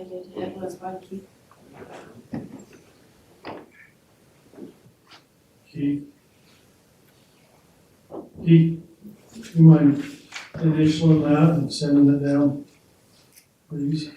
I did. It was by Keith. Keith, you mind initialing that and sending it down, please?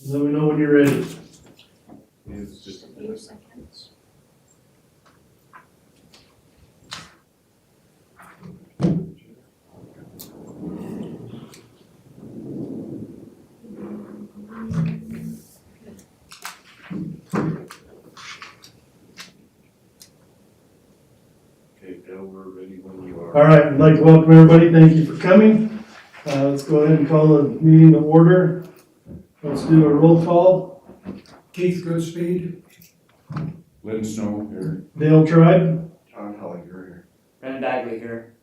Let me know when you're ready. It's just a few seconds. Okay, Bill, we're ready when you are. All right, I'd like to welcome everybody. Thank you for coming. Let's go ahead and call the meeting to order. Let's do a roll call. Keith Goodspeed. Lynn Snow here. Dale Tribe. John Hollinger here. Brandon Bagley here.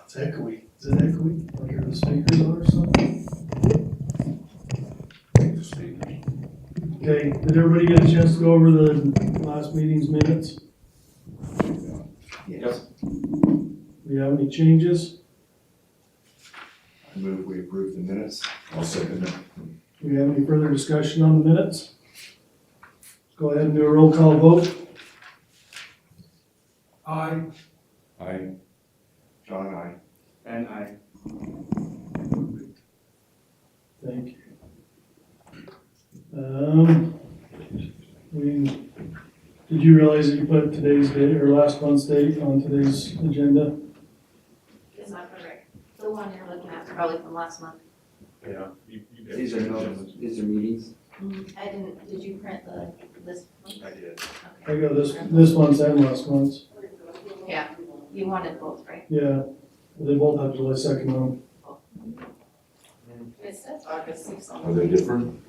It's echoey. Is it echoey? Like your speakers are or something? Take the speakers. Okay, did everybody get a chance to go over the last meeting's minutes? Yes. Do you have any changes? I move we approve the minutes. I'll second it. Do we have any further discussion on the minutes? Go ahead and do a roll call vote. Aye. Aye. John, aye. And I. Thank you. Did you realize that you put today's date or last month's date on today's agenda? Is that correct? The one you're looking at is probably from last month. Yeah. These are meetings. I didn't, did you print this one? I did. I Okay. got this month's and last month's. Yeah, you wanted both, right? Yeah, they both have July 2nd on. It says August 6th on Are they different?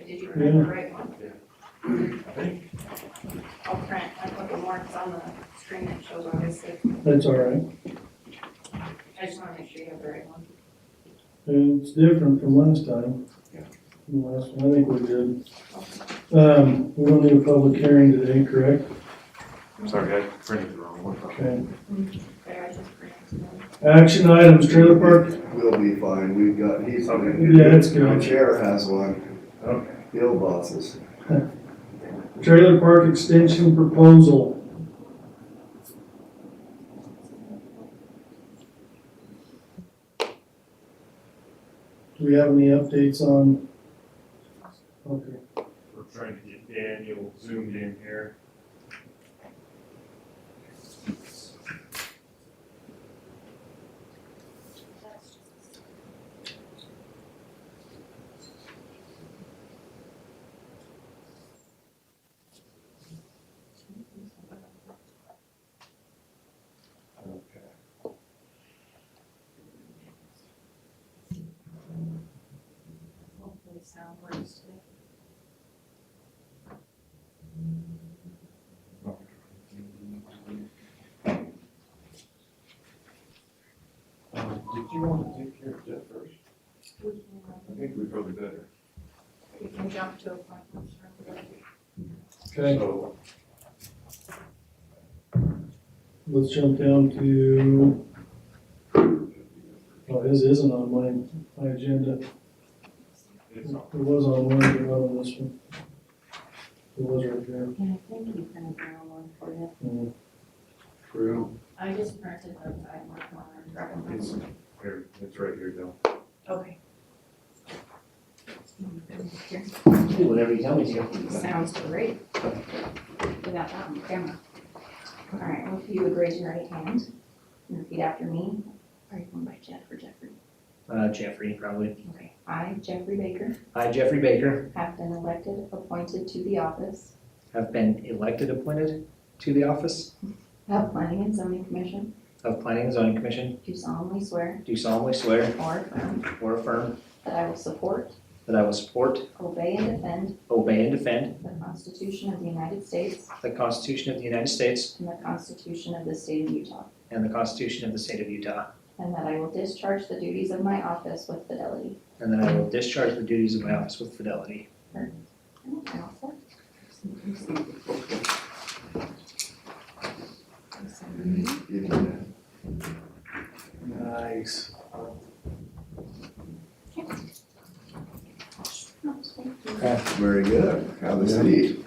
Did you print the right one? I think. I'll print a couple more, because on the screen it shows August 6th. That's all right. I just want to make sure you have the right one. It's different from last time. Yeah. From the last one, I think we're good. We don't need a public hearing today, correct? Sorry, I printed the wrong one. Okay. Okay, I just printed them. Action items, trailer park. We'll be fine, we've got, he's. Yeah, it's good. My chair has one, Okay. Bill bosses. Trailer park extension proposal. Do we have any updates on? Okay. We're trying to get Daniel zoomed in here. Okay. Hopefully sound works today. Did you want to take care of that first? I think we probably better. We can jump to appointments. Okay, So, let's jump down to, oh, his isn't on my agenda. It's not. It was on one, but not on this one. It was right there. Yeah, I think you printed the wrong one for you. true. I just printed the five-month one and grabbed them. It's here, it's right here, Bill. Okay. Whatever you tell me to. Sounds great. We got that on camera. All right, well, if you would raise your right hand and repeat after me. Are you going by Jeff or Jeffrey? Jeffrey, probably. Okay. I, Jeffrey Baker, I, Jeffrey Baker, have been elected, appointed to the office have been elected, appointed to the office of Planning and Zoning Commission, of Planning and Zoning Commission, do solemnly swear do solemnly swear or affirm or affirm that I will support, that I will support, obey, and defend obey, and defend the Constitution of the United States the Constitution of the United States and the Constitution of the State of Utah and the Constitution of the State of Utah and that I will discharge the duties of my office with fidelity. and that I will discharge the duties of my office with fidelity. Give you that. Nice. Very good. Have a seat.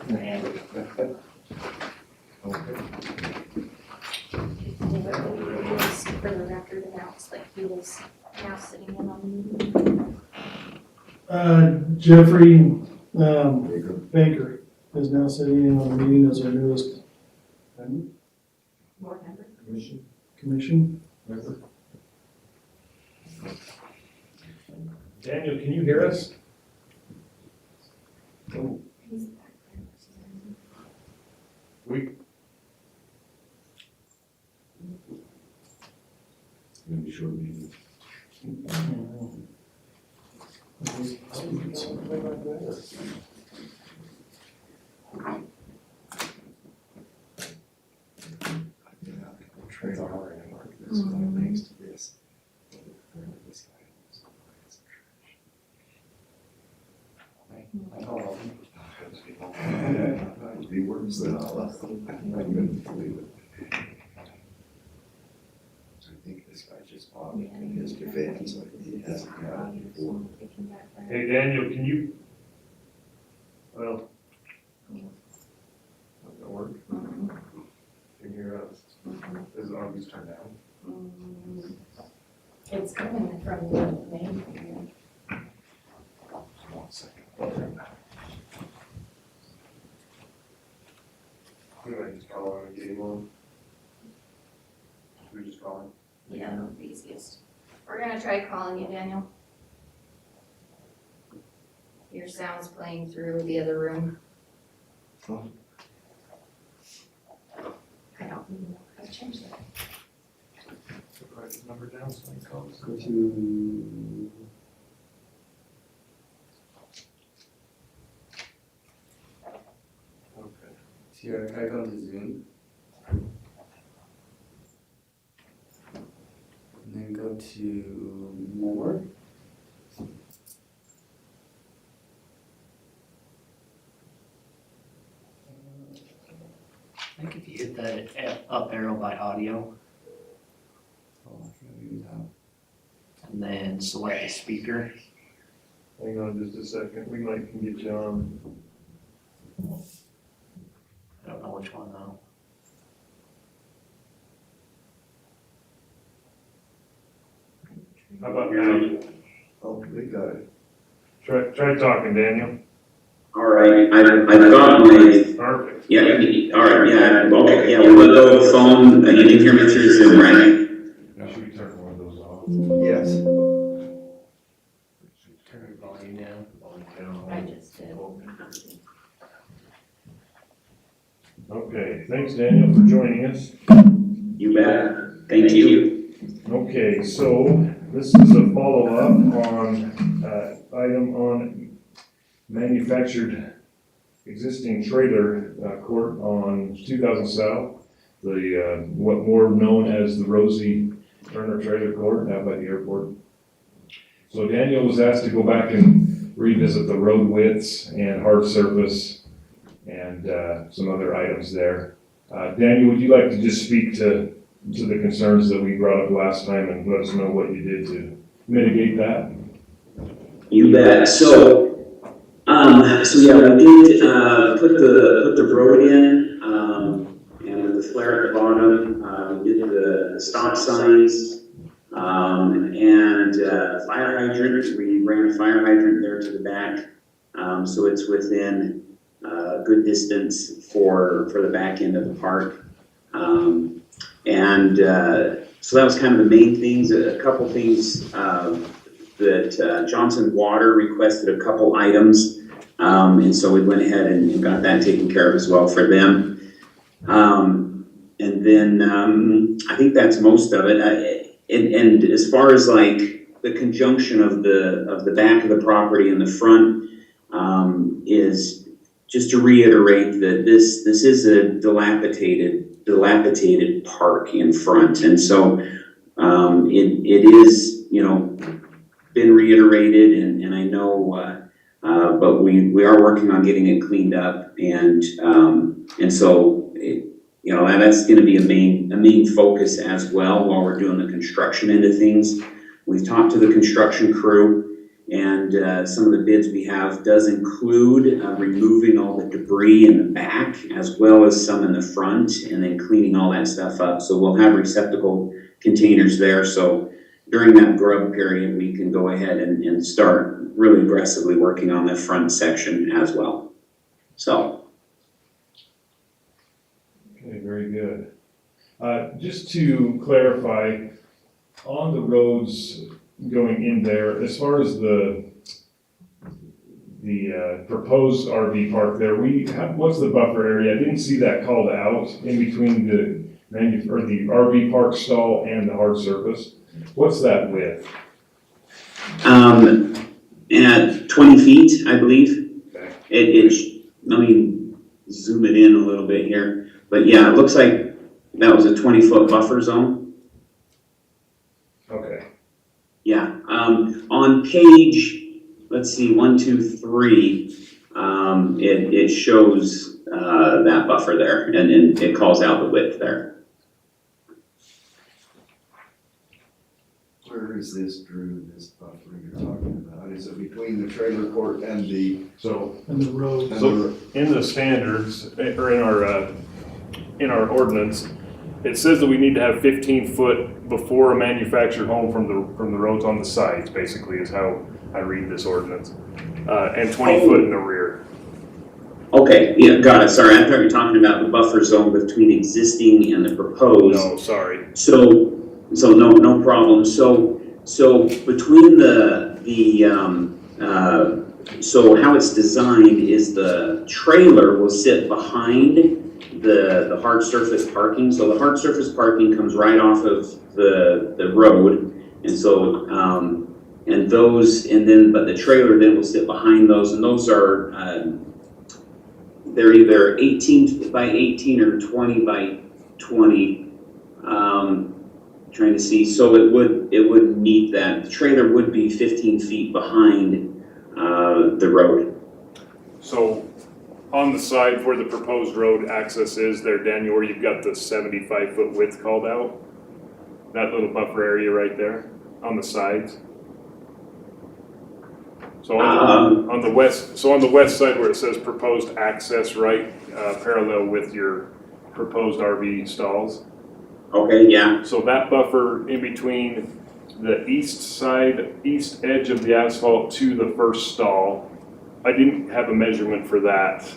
For the record, announce that he was now sitting in on the meeting. Jeffrey, Baker is now sitting in on the meeting as our newest Board member. commission. Daniel, can you hear us? He's back there. Gonna be short meeting. Trade our and mark this one next to this. This guy. Be worse than all of them. I couldn't believe it. So I think this guy just bought it in his defense, like he hasn't got it before. Hey, Daniel, can you? Well. Not gonna work. Can you hear us? Is it always turned down? It's coming from the main. One second. We might just call him and get him on. Should we just call him? Yeah, that would be easiest. We're gonna try calling you, Daniel. Your sound's playing through the other room. Oh. I don't even know how to change that. So write his number down so he calls. Go to. Okay. Here, try going to Zoom. And then go to more. I think if you hit that up arrow by audio, Oh, I can't do that. and then select the speaker. Hang on just a second. We might can get you on. I don't know which one though. How about now? Oh, we got it. Try talking, Daniel. All right, I've got my, Perfect. yeah, all right, yeah, okay, yeah, we'll go phone, you can hear me through Zoom, right? Now should we turn one of those off? Yes. Turn your volume down. I just did. Okay, thanks Daniel for joining us. You bet, thank you. Okay, so this is a follow-up on, item on manufactured existing trailer, court on 2000 South. The, what more known as the Rosie Turner Trailer Court out by the airport. So Daniel was asked to go back and revisit the road widths and hard surface and, some other items there. Daniel, would you like to just speak to the concerns that we brought up last time and let us know what you did to mitigate that? You bet, so yeah, we did, put the road in, and with the flare at the bottom, we did the stop signs, and fire hydrant, we ran a fire hydrant there to the back, so it's within a good distance for the back end of the park. So that was kind of the main things. A couple things that Johnson Water requested a couple items, and so we went ahead and got that taken care of as well for them. And then I think that's most of it. And as far as like the conjunction of the back of the property and the front, is just to reiterate that this is a dilapidated park in front, and so it is, been reiterated, and I know, but we are working on getting it cleaned up, and so that's going to be a main focus as well while we're doing the construction end of things. We've talked to the construction crew, and some of the bids we have does include removing all the debris in the back as well as some in the front, and then cleaning all that stuff up. So we'll have receptacle containers there. So during that grub period, we can go ahead and start really aggressively working on the front section as well. So. Okay, very good. Just to clarify, on the roads going in there, as far as the proposed RV park there, what's the buffer area? I didn't see that called out in between the RV park stall and the hard surface. What's that width? At 20 feet, I believe. Okay. Let me zoom it in a little bit here. But yeah, it looks like that was a 20-foot buffer zone. Okay. Yeah, on page, let's see, 1, 2, 3, it shows that buffer there, and it calls out the width there. Where is this, Drew, this buffer you're talking about? Is it between the trailer court and the? So And the road. So in the standards, or in our ordinance, it says that we need to have 15 foot before a manufactured home from the roads on the sides, basically is how I read this ordinance. And 20 foot in the rear. Okay, yeah, got it. Sorry, I thought you were talking about the buffer zone between existing and the proposed. No, sorry. So no problem. So between so how it's designed is the trailer will sit behind the hard surface parking. So the hard surface parking comes right off of the road, and so but the trailer then will sit behind those, and those are they're either 18 by 18 or 20 by 20. Trying to see, so it would meet that. The trailer would be 15 feet behind the road. So on the side where the proposed road access is there, Daniel, where you've got the 75 foot width called out, that little buffer area right there on the sides. So on the west side where it says proposed access, right, parallel with your proposed RV stalls. Okay, yeah. So that buffer in between the east edge of the asphalt to the first stall, I didn't have a measurement for that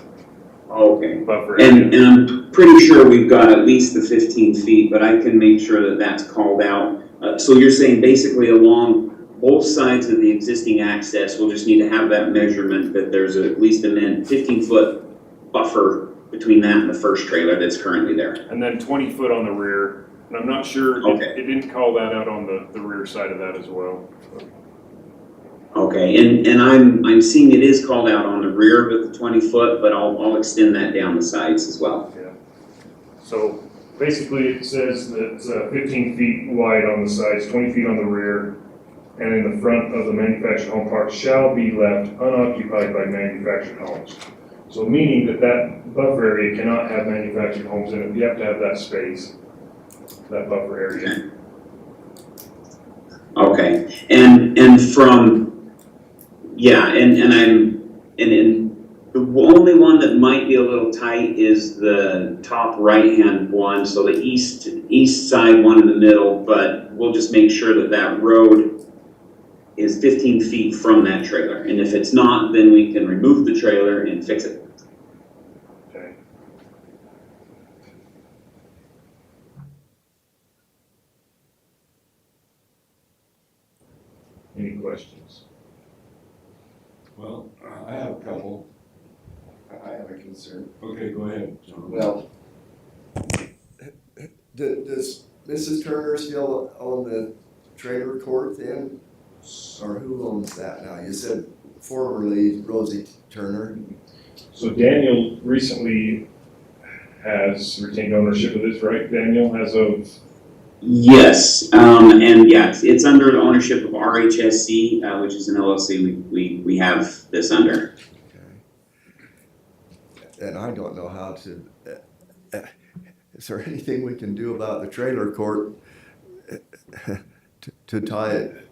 Okay. buffer area. And I'm pretty sure we've got at least the 15 feet, but I can make sure that that's called out. So you're saying basically along both sides of the existing access, we'll just need to have that measurement that there's at least a 15-foot buffer between that and the first trailer that's currently there. And then 20 foot on the rear. And I'm not sure, Okay. it didn't call that out on the rear side of that as well. Okay, and I'm seeing it is called out on the rear with the 20 foot, but I'll extend that down the sides as well. Yeah. So basically it says that it's 15 feet wide on the sides, 20 feet on the rear, and in the front of the manufactured home park shall be left unoccupied by manufactured homes. So meaning that buffer area cannot have manufactured homes in it. You have to have that space, that buffer area. Okay, and from, yeah, and the only one that might be a little tight is the top right-hand one, so the east side one in the middle, but we'll just make sure that road is 15 feet from that trailer. And if it's not, then we can remove the trailer and fix it. Okay. Any questions? Well, I have a couple. I have a concern. Okay, go ahead, John. Well, does Mrs. Turner still own the trailer court then? Or who owns that now? You said formerly Rosie Turner. So Daniel recently has retained ownership of this, right? Daniel, as of Yes, and yeah, it's under the ownership of RHSC, which is an LLC we have this under. And I don't know how to, is there anything we can do about the trailer court to tie it,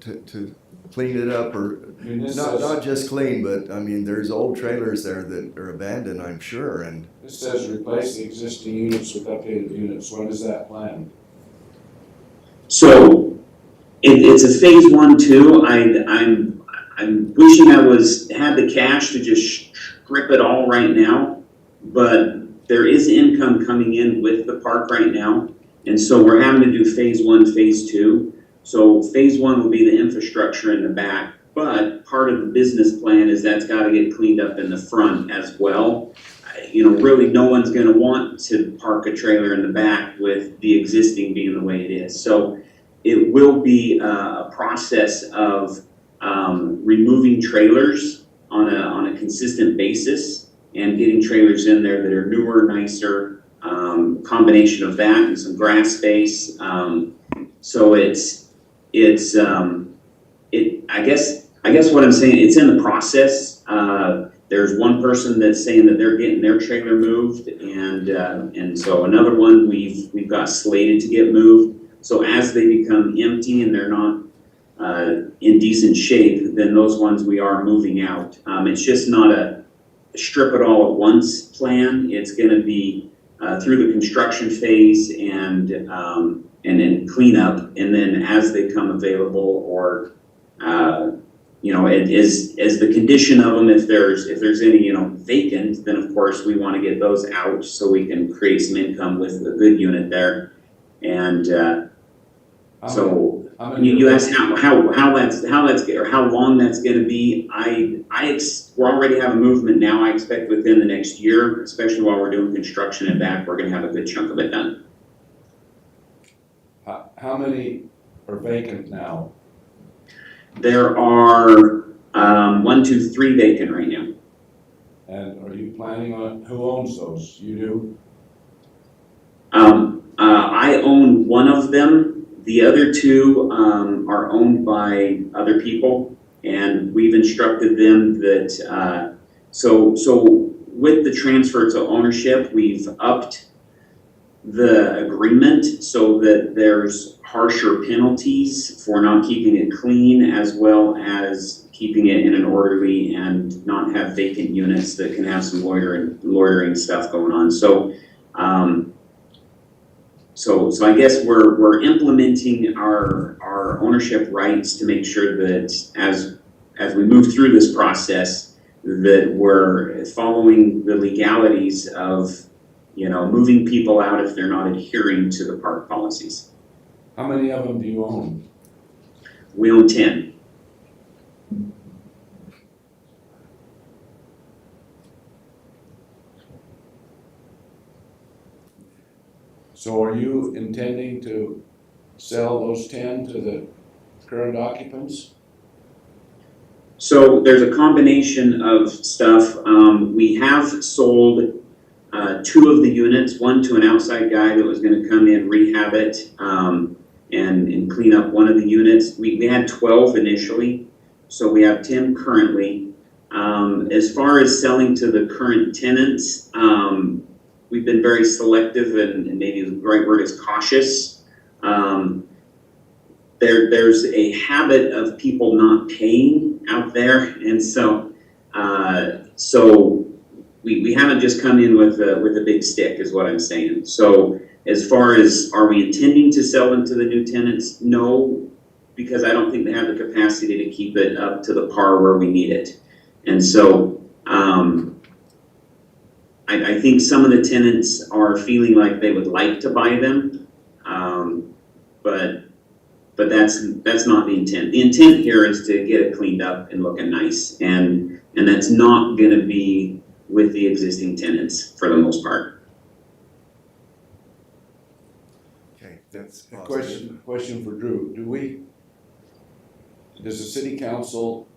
to clean it up, or I mean, this not just clean, but I mean, there's old trailers there that are abandoned, I'm sure, and says replace the existing units with updated units. When is that planned? So it's a phase 1 too. I'm wishing I had the cash to just strip it all right now, but there is income coming in with the park right now, and so we're having to do phase 1, phase 2. So phase 1 will be the infrastructure in the back, but part of the business plan is that's got to get cleaned up in the front as well. You know, really no one's going to want to park a trailer in the back with the existing being the way it is. So it will be a process of removing trailers on a consistent basis and getting trailers in there that are newer, nicer, combination of that and some grass space. So I guess what I'm saying, it's in the process. There's one person that's saying that they're getting their trailer moved, and so another one we've got slated to get moved. So as they become empty and they're not in decent shape, then those ones we are moving out. It's just not a strip it all at once plan. It's going to be through the construction phase and then cleanup, and then as they come available, or you know, it is as the condition of them. If there's any vacant, then of course we want to get those out so we can create some income with a good unit there. And so you asked how long that's going to be. We're already having movement now. I expect within the next year, especially while we're doing construction and back, we're going to have a good chunk of it done. How many are vacant now? There are 1, 2, 3 vacant right now. And are you planning on, who owns those? You do? I own one of them. The other 2 are owned by other people, and we've instructed them that, so with the transfer to ownership, we've upped the agreement so that there's harsher penalties for not keeping it clean, as well as keeping it in an orderly and not have vacant units that can have some loitering stuff going on. So So I guess we're implementing our ownership rights to make sure that as we move through this process, that we're following the legalities of moving people out if they're not adhering to the park policies. How many of them do you own? We own 10. So are you intending to sell those 10 to the current occupants? So there's a combination of stuff. We have sold 2 of the units, one to an outside guy that was going to come in, rehab it, and clean up one of the units. We had 12 initially, so we have 10 currently. As far as selling to the current tenants, we've been very selective, and maybe the right word is cautious. There's a habit of people not paying out there, and so we haven't just come in with a big stick, is what I'm saying. So as far as are we intending to sell them to the new tenants? No, because I don't think they have the capacity to keep it up to the par where we need it. And so I think some of the tenants are feeling like they would like to buy them, but that's not the intent. The intent here is to get it cleaned up and looking nice, and that's not going to be with the existing tenants for the most part. okay, that's A positive. question for Drew. Does the city council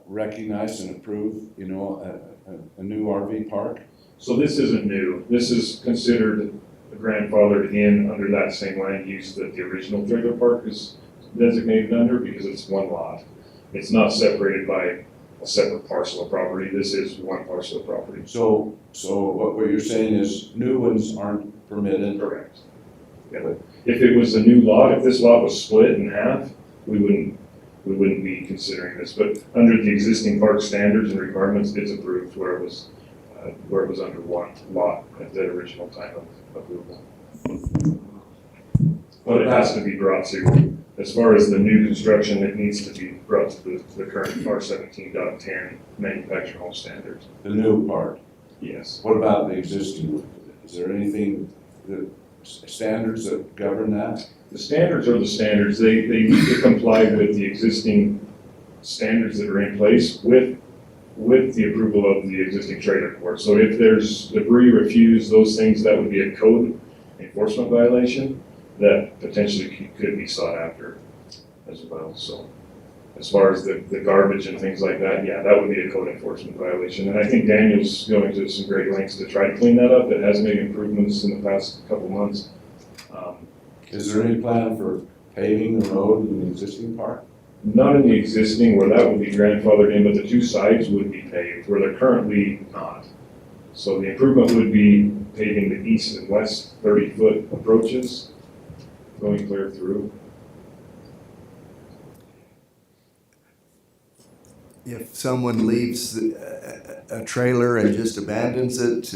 recognize and approve, a new RV park? So this isn't new. This is considered grandfathered in under that same land use that the original trailer park is designated under, because it's one lot. It's not separated by a separate parcel of property. This is one parcel of property. So what you're saying is new ones aren't permitted? Correct. Yeah, but if it was a new lot, if this lot was split in half, we wouldn't be considering this. But under the existing park standards and requirements, it's approved where it was under one lot at the original time of approval. But it has to be brought to, as far as the new construction, it needs to be brought to the current R17.10 manufactured home standards. The new part? Yes. What about the existing one? Is there anything, standards that govern that? The standards are the standards. They need to comply with the existing standards that are in place with the approval of the existing trailer court. So if there's debris, refuse, those things, that would be a code enforcement violation that potentially could be sought after as well. So as far as the garbage and things like that, yeah, that would be a code enforcement violation. And I think Daniel's going to some great lengths to try to clean that up. It has made improvements in the past couple months. Is there any plan for paving the road in the existing part? Not in the existing where that would be grandfathered in, but the two sides would be paved where they're currently not. So the improvement would be paving the east and west 30-foot approaches, going clear through. If someone leaves a trailer and just abandons it,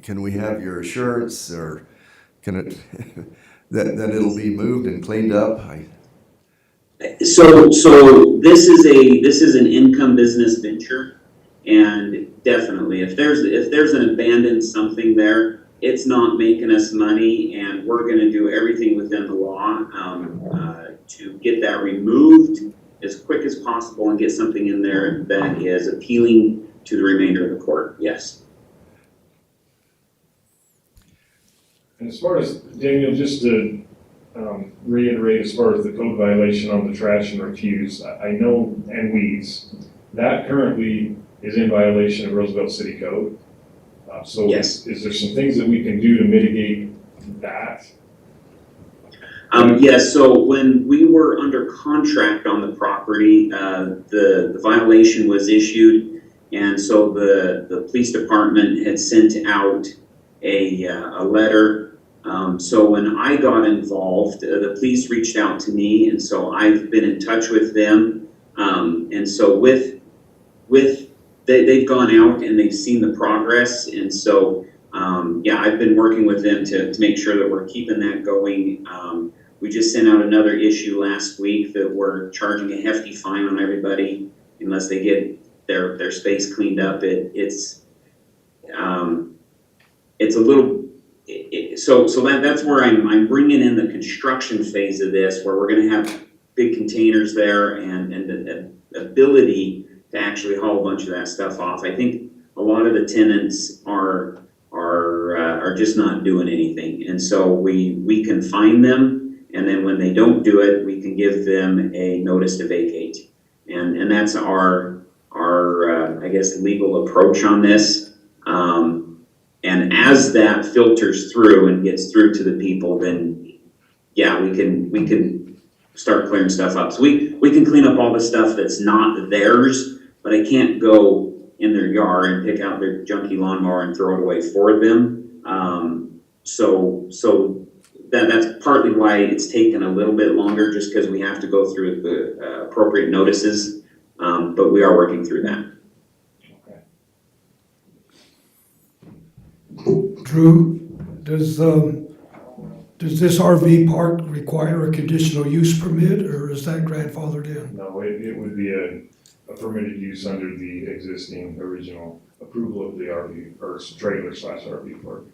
can we have your assurance, or can it, that it'll be moved and cleaned up? So this is an income business venture, and definitely if there's an abandoned something there, it's not making us money, and we're going to do everything within the law to get that removed as quick as possible and get something in there that is appealing to the remainder of the court. Yes. And as far as, Daniel, just to reiterate, as far as the code violation on the trash and refuse, I know, and weeds, that currently is in violation of Roosevelt City Code. So yes. Is there some things that we can do to mitigate that? Yes, so when we were under contract on the property, the violation was issued, and so the police department had sent out a letter. So when I got involved, the police reached out to me, and so I've been in touch with them. And so they've gone out and they've seen the progress, and so yeah, I've been working with them to make sure that we're keeping that going. We just sent out another issue last week that we're charging a hefty fine on everybody unless they get their space cleaned up. It's a little. So that's where I'm bringing in the construction phase of this, where we're going to have big containers there and the ability to actually haul a bunch of that stuff off. I think a lot of the tenants are just not doing anything, and so we can fine them, and then when they don't do it, we can give them a notice to vacate, and that's our I guess legal approach on this. And as that filters through and gets through to the people, then yeah, we can start clearing stuff up. So we can clean up all the stuff that's not theirs, but I can't go in their yard and pick out their junky lawnmower and throw it away for them. So that's partly why it's taken a little bit longer, just because we have to go through the appropriate notices. But we are working through that. Drew, does this RV park require a conditional use permit, or is that grandfathered in? No, it would be a permitted use under the existing original approval of the RV, or trailer/RV park,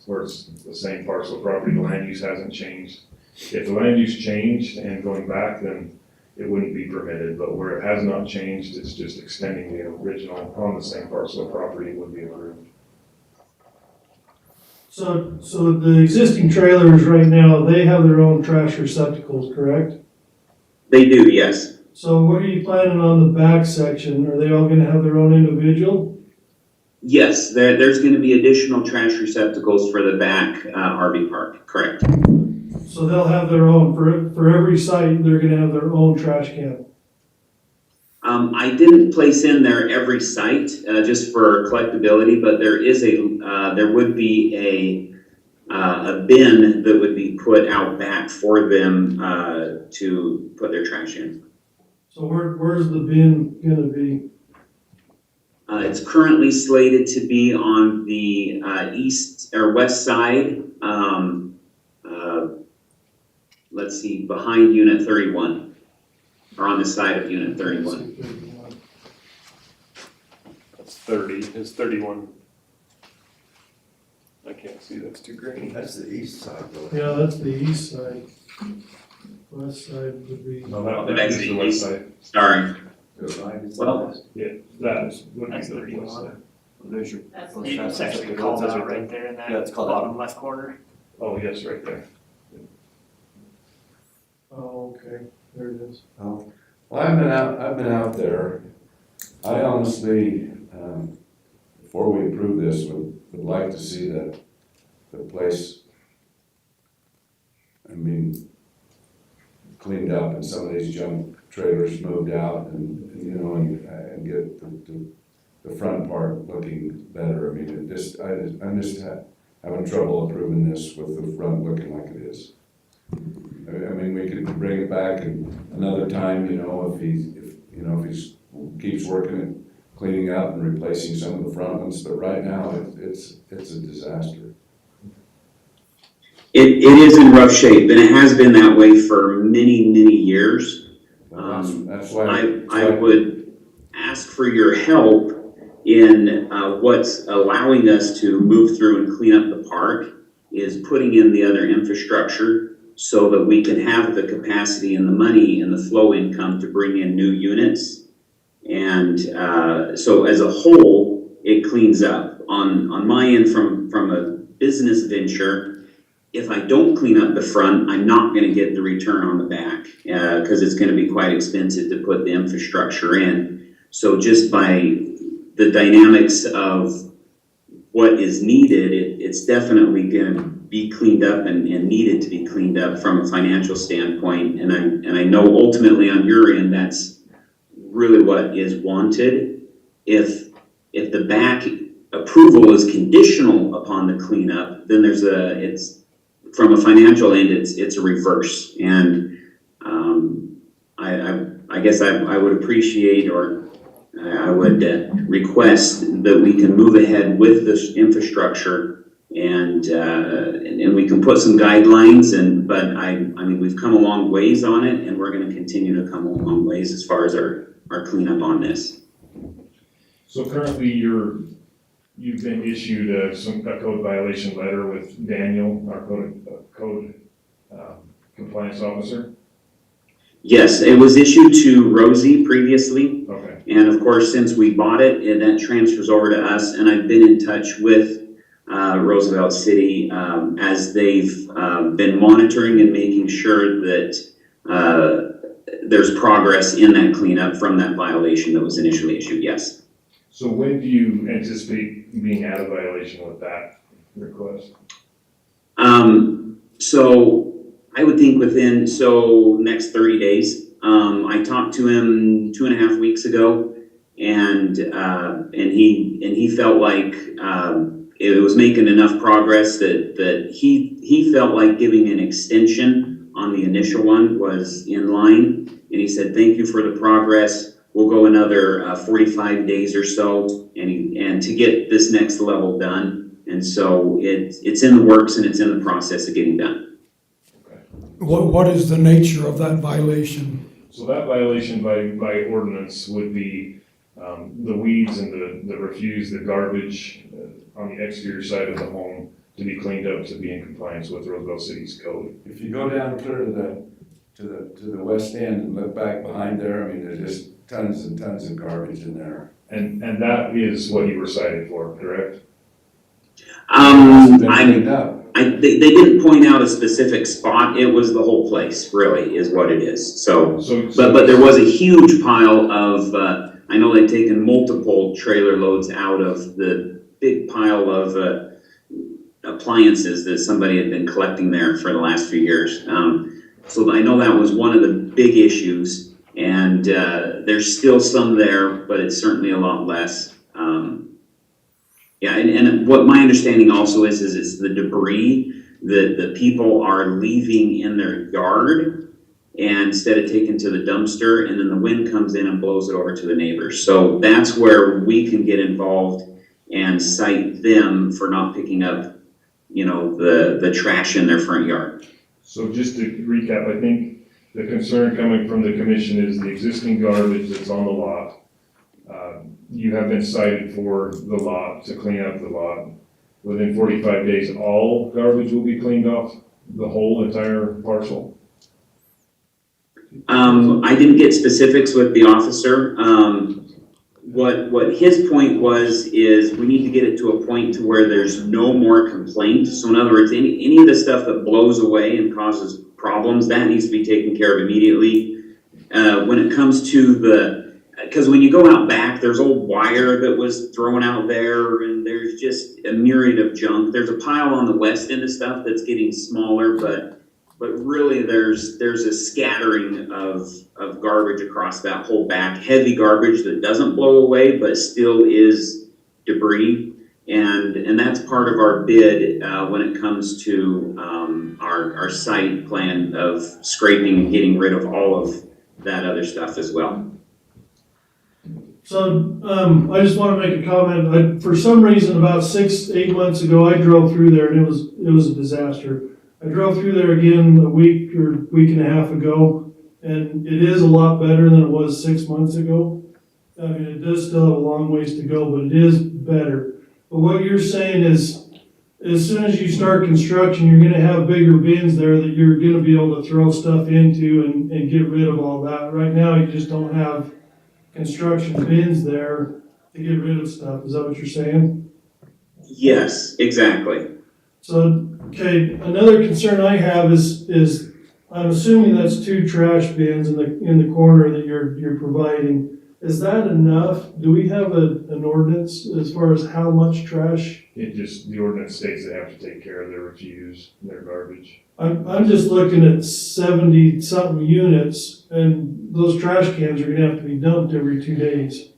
where it's the same parcel of property, the land use hasn't changed. If the land use changed and going back, then it wouldn't be permitted, but where it has not changed, it's just extending the original on the same parcel of property, it would be approved. So the existing trailers right now, they have their own trash receptacles, correct? They do, yes. So what are you planning on the back section? Are they all gonna have their own individual? Yes, there's gonna be additional trash receptacles for the back, RV park, correct. So they'll have their own, for every site, they're gonna have their own trash can. I didn't place in there every site, just for collectability, but there is there would be a bin that would be put out back for them, to put their trash in. So where's the bin gonna be? It's currently slated to be on the, east or west side, let's see, behind Unit 31, or on the side of Unit 31. That's 30, it's 31. I can't see, that's too green. That's the east side though. Yeah, that's the east side. West side would be. No, that is the west side. Sorry. Well, Yeah, that would be That's the 31. west side. There's your. That's it's actually called out right there in that Yeah, it's called bottom left corner. Oh, yes, right there. Oh, okay, there it is. Well, I've been out there. I honestly, before we approve this, would like to see the place, I mean, cleaned up and some of these junk trailers moved out and you know, and get the front part looking better. I mean, I'm just having trouble approving this with the front looking like it is. I mean, we could bring it back another time, you know, if he's keeps working at cleaning up and replacing some of the front ones, but right now, it's a disaster. It is in rough shape, and it has been that way for many, many years. Well, that's why. I would ask for your help in what's allowing us to move through and clean up the park is putting in the other infrastructure so that we can have the capacity and the money and the flow income to bring in new units. And so as a whole, it cleans up. On my end, from a business venture, if I don't clean up the front, I'm not going to get the return on the back because it's going to be quite expensive to put the infrastructure in. So just by the dynamics of what is needed, it's definitely going to be cleaned up and needed to be cleaned up from a financial standpoint. And I know ultimately on your end, that's really what is wanted. If the back approval is conditional upon the cleanup, then it's from a financial end, it's a reverse. And I guess I would appreciate, or I would request that we can move ahead with this infrastructure and we can put some guidelines but I mean, we've come a long ways on it, and we're going to continue to come a long ways as far as our cleanup on this. So currently you've been issued a code violation letter with Daniel, our code compliance officer? Yes, it was issued to Rosie previously. Okay. And of course, since we bought it, that transfers over to us, and I've been in touch with Roosevelt City as they've been monitoring and making sure that there's progress in that cleanup from that violation that was initially issued, yes. So when do you anticipate being out of violation with that request? So I would think within, next 30 days. I talked to him 2.5 weeks ago, and he felt like it was making enough progress that he felt like giving an extension on the initial one was in line. And he said, "Thank you for the progress. We'll go another 45 days or so, and to get this next level done." And so it's in the works, and it's in the process of getting done. What is the nature of that violation? So that violation by ordinance would be the weeds and the refuse, the garbage on the exterior side of the home to be cleaned up to be in compliance with Roosevelt City's code. If you go down clear to the west end and look back behind there, I mean, there's just tons and tons of garbage in there. And that is what you were cited for, correct? It's been cleaned up. They didn't point out a specific spot. It was the whole place, really, is what it is. So but there was a huge pile of, I know they've taken multiple trailer loads out of the big pile of appliances that somebody had been collecting there for the last few years. So I know that was one of the big issues, and there's still some there, but it's certainly a lot less. Yeah, and what my understanding also is it's the debris that the people are leaving in their yard, and instead of taking to the dumpster, and then the wind comes in and blows it over to the neighbors. So that's where we can get involved and cite them for not picking up, the trash in their front yard. So just to recap, I think the concern coming from the commission is the existing garbage that's on the lot. You have been cited for the lot, to clean up the lot. Within 45 days, all garbage will be cleaned off the whole entire parcel? I didn't get specifics with the officer. What his point was is we need to get it to a point to where there's no more complaint. So in other words, any of the stuff that blows away and causes problems, that needs to be taken care of immediately. When it comes to because when you go out back, there's old wire that was thrown out there, and there's just a myriad of junk. There's a pile on the west end of stuff that's getting smaller, but really there's a scattering of garbage across that whole back, heavy garbage that doesn't blow away but still is debris, and that's part of our bid when it comes to our site plan of scraping and getting rid of all of that other stuff as well. So, I just want to make a comment. For some reason, about 6-8 months ago, I drove through there and it was a disaster. I drove through there again a week or week and a half ago, and it is a lot better than it was 6 months ago. I mean, it does still have a long ways to go, but it is better. But what you're saying is, as soon as you start construction, you're gonna have bigger bins there that you're gonna be able to throw stuff into and get rid of all that. Right now, you just don't have construction bins there to get rid of stuff. Is that what you're saying? Yes, exactly. So, okay, another concern I have is I'm assuming that's 2 trash bins in the corner that you're providing. Is that enough? Do we have an ordinance as far as how much trash? The ordinance states they have to take care of their refuse, their garbage. I'm just looking at 70-something units, and those trash cans are gonna have to be dumped every 2 days.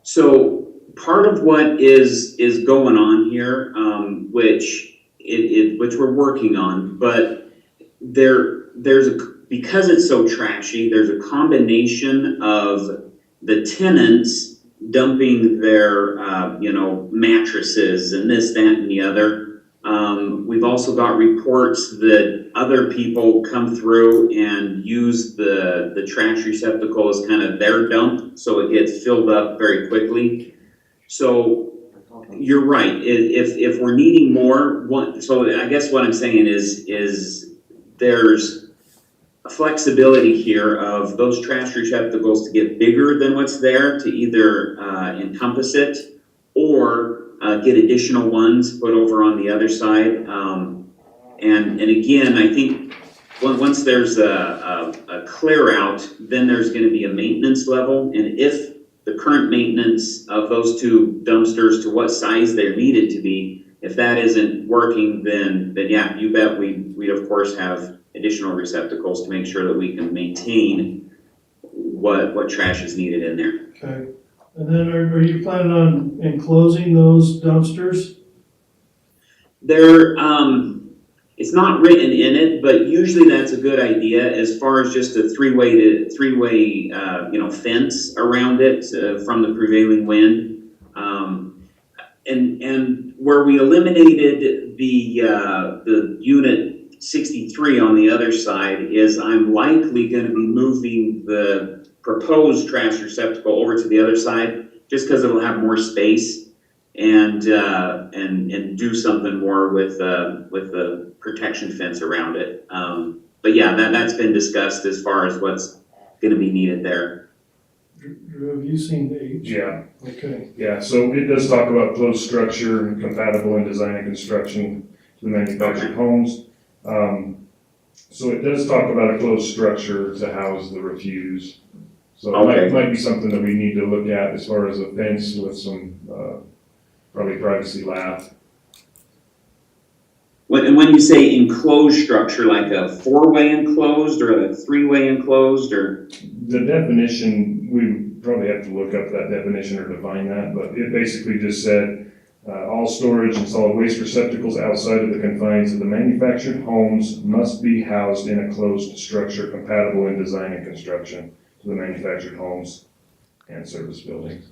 So part of what is going on here, which we're working on, but because it's so trashy, there's a combination of the tenants dumping their mattresses and this, that, and the other. We've also got reports that other people come through and use the trash receptacle as kind of their dump, so it gets filled up very quickly. So you're right. If we're needing more, so I guess what I'm saying is there's a flexibility here of those trash receptacles to get bigger than what's there to either encompass it or get additional ones put over on the other side. And again, I think once there's a clear out, then there's going to be a maintenance level. And if the current maintenance of those 2 dumpsters to what size they're needed to be, if that isn't working, then yeah, you bet we'd of course have additional receptacles to make sure that we can maintain what trash is needed in there. Okay. And then are you planning on enclosing those dumpsters? It's not written in it, but usually that's a good idea as far as just a three-way fence around it from the prevailing wind. And where we eliminated the unit 63 on the other side is I'm likely going to be moving the proposed trash receptacle over to the other side just because it'll have more space and do something more with the protection fence around it. But yeah, that's been discussed as far as what's going to be needed there. Drew, have you seen the H? Yeah. Okay. Yeah, so it does talk about closed structure and compatible in design and construction to manufactured homes. So it does talk about a closed structure to house the refuse. So it might be something that we need to look at as far as a fence with some probably privacy lap. When you say enclosed structure, like a four-way enclosed or a three-way enclosed or? The definition, we probably have to look up that definition or define that, but it basically just said, all storage and solid waste receptacles outside of the confines of the manufactured homes must be housed in a closed structure compatible in design and construction to the manufactured homes and service buildings.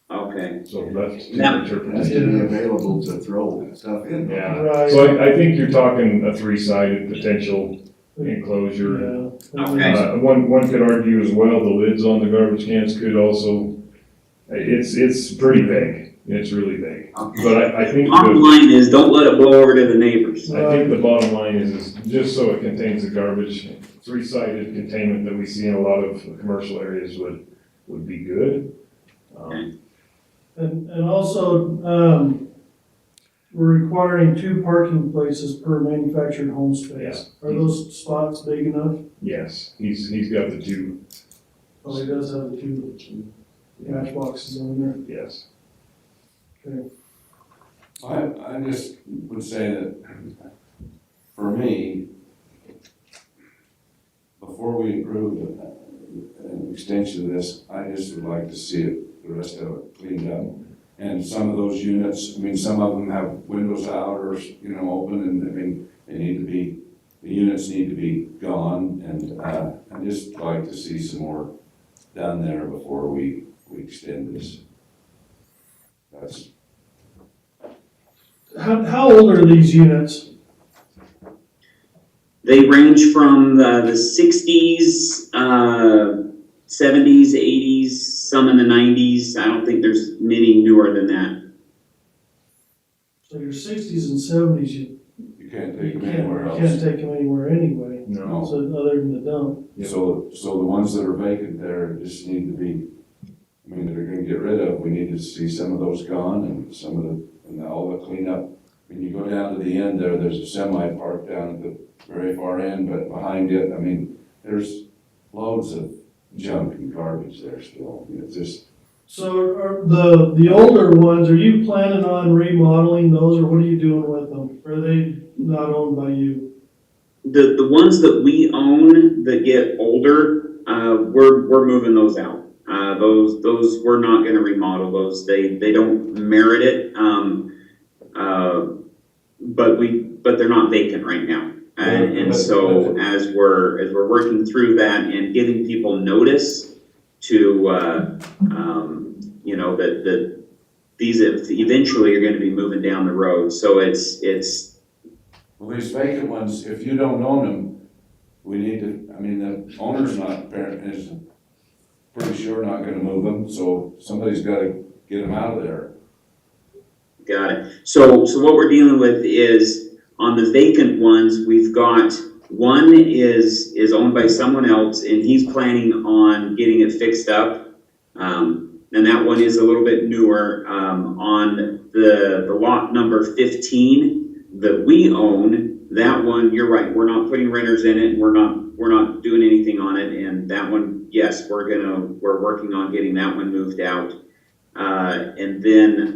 Okay. So left to Now- Has interpret. to be available to throw stuff in. Yeah, Right. so I think you're talking a three-sided potential enclosure. Yeah. Okay. One could argue as well, the lids on the garbage cans could also, it's pretty big, it's really big. But I think Bottom line is, don't let it blow over to the neighbors. I think the bottom line is just so it contains the garbage, three-sided containment that we see in a lot of commercial areas would be good. And also, we're requiring 2 parking places per manufactured home space. Are those spots big enough? Yes, he's got the two, Oh, he does have the 2 match boxes in there. yes. Okay. I just would say that, for me, before we approve an extension of this, I just would like to see it, the rest of it cleaned up. And some of those units, I mean, some of them have windows out or, open, and I mean, they need to be, the units need to be gone, and I'd just like to see some more done there before we extend this. That's, How old are these units? They range from the 60s, 70s, 80s, some in the 90s. I don't think there's many newer than that. So your 60s and 70s, you you can't take them can't, anywhere you else. can't take them anywhere anyway. No, So other than the dump. So the ones that are vacant there just need to be, I mean, that are gonna get rid of, we need to see some of those gone and some of and all the cleanup. When you go down to the end there, there's a semi parked down at the very far end, but behind it, I mean, there's loads of junk and garbage there still. It's just, So are the older ones, are you planning on remodeling those, or what are you doing with them? Are they not owned by you? The ones that we own that get older, we're moving those out. Those we're not going to remodel those. They don't merit it. But they're not vacant right now. And so as we're working through that and giving people notice to that these eventually are going to be moving down the road. So it's well, these vacant ones, if you don't own them, we need to, I mean, the owner's is pretty sure not gonna move them, so somebody's gotta get them out of there. got it. So what we're dealing with is on the vacant ones, we've got one is owned by someone else, and he's planning on getting it fixed up. And that one is a little bit newer. On the lot number 15 that we own, that one, you're right, we're not putting renters in it, and we're not doing anything on it. And that one, yes, we're working on getting that one moved out. And then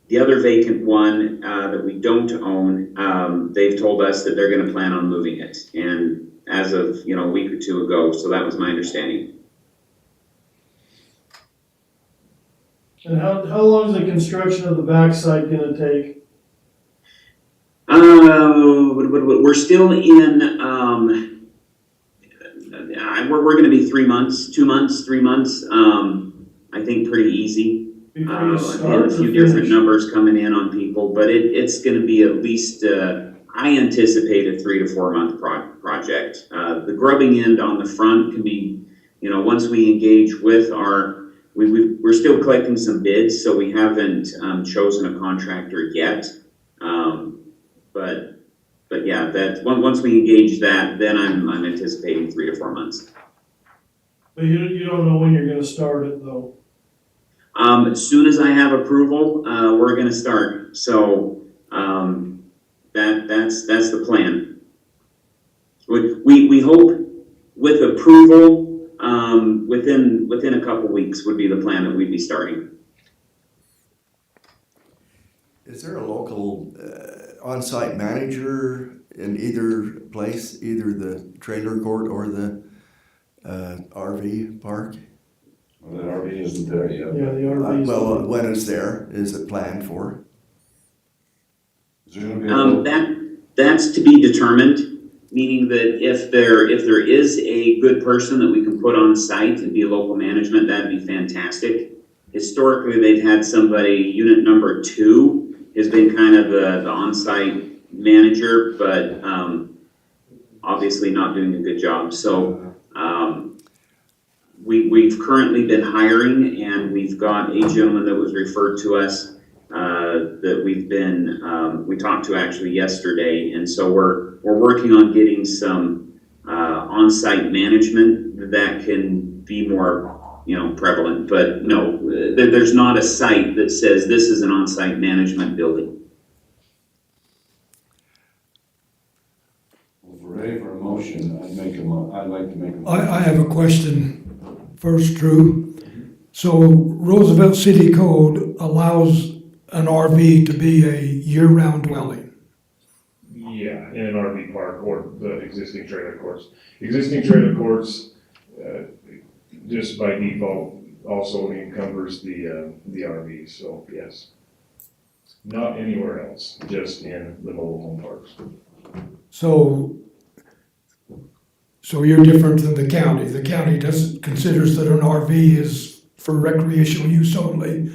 the other vacant one that we don't own, they've told us that they're going to plan on moving it, and as of a week or two ago. So that was my understanding. And how long is the construction of the backside gonna take? We're still in. We're going to be 3 months, 2 months, 3 months. I think pretty easy. Before you And start a or few different finish? numbers coming in on people, but it's going to be at least. I anticipate a 3 to 4 month project. The grubbing end on the front can be, once we engage with we're still collecting some bids, so we haven't chosen a contractor yet. But yeah, once we engage that, then I'm anticipating 3 to 4 months. But you don't know when you're gonna start it though. As soon as I have approval, we're going to start. So that's the plan. We hope with approval Within a couple weeks would be the plan that we'd be starting. Is there a local on-site manager in either place, either the trailer court or the RV park? Well, that RV isn't there yet. Yeah, the RVs. Well, when it's there, is it planned for? Is there gonna be a little- That's to be determined, meaning that if there is a good person that we can put on site and be local management, that'd be fantastic. Historically, they've had somebody, unit number 2 has been kind of the on-site manager, but obviously not doing a good job. So we've currently been hiring, and we've got a gentleman that was referred to us that we talked to actually yesterday, and so we're working on getting some on-site management that can be more prevalent. But no, there's not a site that says this is an on-site management building. If we're ready for a motion, I'd like to make a motion. I have a question first, Drew. So Roosevelt City Code allows an RV to be a year-round dwelling. Yeah, in an RV park or the existing trailer courts. Existing trailer courts, just by default, also encumbers the RV, so yes. Not anywhere else, just in the mobile home parks. So you're different than the county. The county considers that an RV is for recreational use only,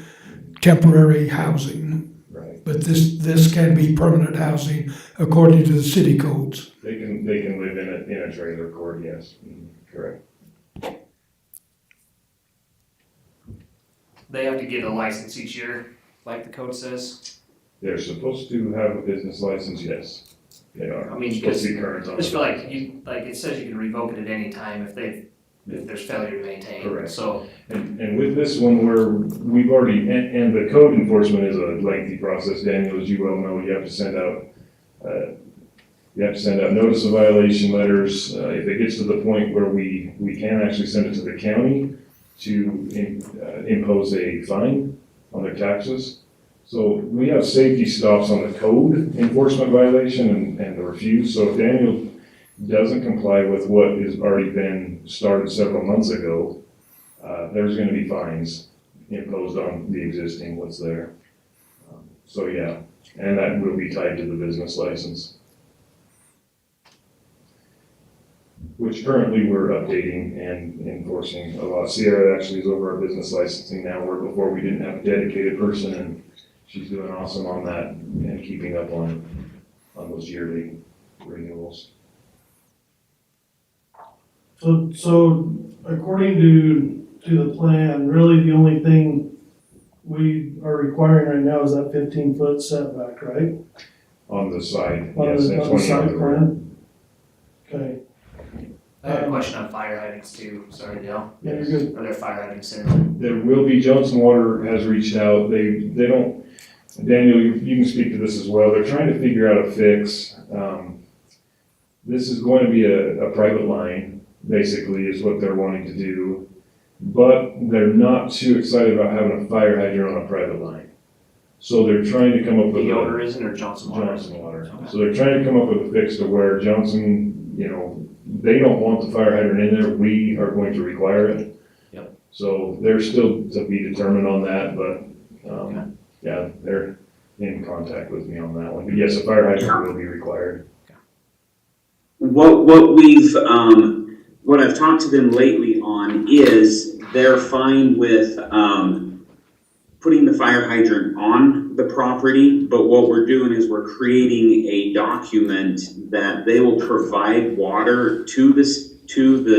temporary housing. Right. But this can be permanent housing according to the city codes. They can live in a trailer court, yes, correct. They have to get a license each year, like the code says. They're supposed to have a business license, yes. They are. I mean, Supposed to be current on I just it. feel like it says you can revoke it at any time if there's failure to maintain. Correct. So And with this one, we've already, and the code enforcement is a lengthy process, Daniel, as you well know. You have to send out notice of violation letters. If it gets to the point where we can actually send it to the county to impose a fine on their taxes. So we have safety stops on the code enforcement violation and the refuse. So if Daniel doesn't comply with what has already been started several months ago, there's gonna be fines imposed on the existing what's there. So yeah, and that will be tied to the business license, which currently we're updating and enforcing a lot. Sierra actually is over our business licensing now, where before we didn't have a dedicated person, and she's doing awesome on that and keeping up on those yearly renewals. So according to the plan, really the only thing we are requiring right now is that 15-foot setback, right? On the side, On yes, the and on the 20 on side the rear. plan? Okay, I have a question on fire hydrants too. Sorry, Dale. yeah, you're good. Are there fire hydrants there? There will be, Johnson Water has reached out, they don't, Daniel, you can speak to this as well, they're trying to figure out a fix. This is going to be a private line, basically, is what they're wanting to do, but they're not too excited about having a fire hydrant on a private line. So they're trying to come up with The a owner isn't, or Johnson Water? Johnson Water. Okay. So they're trying to come up with a fix to where Johnson, they don't want the fire hydrant in there, we are going to require it. Yep. So they're still to be determined on that, but, Okay. yeah, they're in contact with me on that one. But yes, a fire hydrant will be required. What I've talked to them lately on is they're fine with putting the fire hydrant on the property, but what we're doing is we're creating a document that they will provide water to the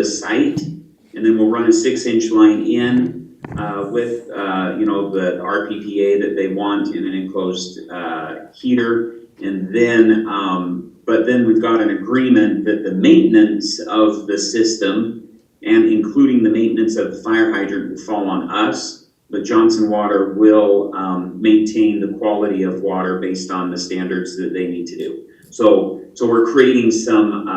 site, and then we'll run a 6-inch line in with the RPPA that they want in an enclosed heater, and then but then we've got an agreement that the maintenance of the system and including the maintenance of the fire hydrant will fall on us, but Johnson Water will maintain the quality of water based on the standards that they need to do. So we're creating some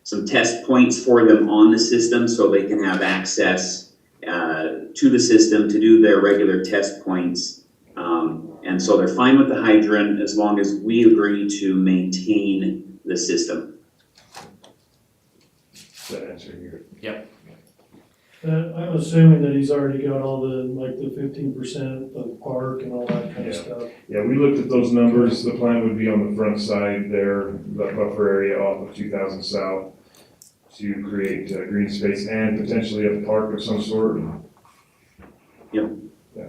some test points for them on the system so they can have access to the system to do their regular test points. And so they're fine with the hydrant as long as we agree to maintain the system. Does that answer your? I'm assuming that he's already got all the, like the 15% of park and all that kind of Yeah. stuff. Yeah, we looked at those numbers. The plan would be on the front side there, that buffer area off of 2000 South to create green space and potentially a park of some sort. Yep. Yeah.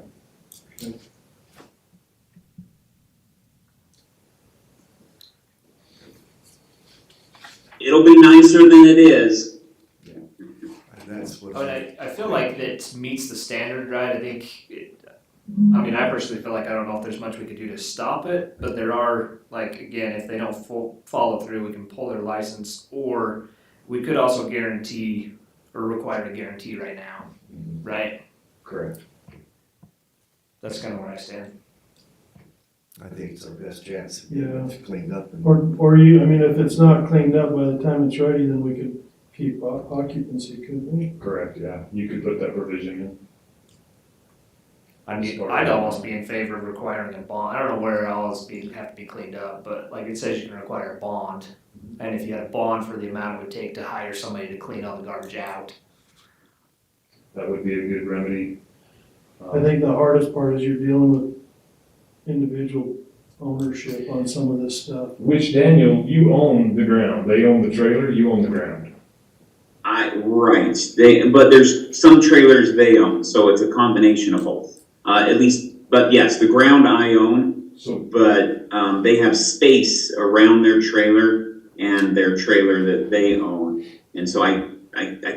It'll be nicer than it is. That's what. I feel like it meets the standard, right? I think, I mean, I personally feel like I don't know if there's much we could do to stop it, but there are, like, again, if they don't follow through, we can pull their license, or we could also guarantee, or require a guarantee right now, right? Correct. That's kind of where I stand. I think it's our best chance. Yeah. To clean up. And Or you, I mean, if it's not cleaned up by the time it's ready, then we could keep occupancy, couldn't we? Correct, yeah. You could put that provision in. I mean, I'd almost be in favor of requiring a bond. I don't know where else have to be cleaned up, but like it says you can require a bond. And if you had a bond for the amount it would take to hire somebody to clean all the garbage out. That would be a good remedy. I think the hardest part is you're dealing with individual ownership on some of this stuff. Which, Daniel, you own the ground. They own the trailer, you own the ground. Right, but there's some trailers they own, so it's a combination of both. At least, but yes, the ground I own, So, but they have space around their trailer and their trailer that they own. And so I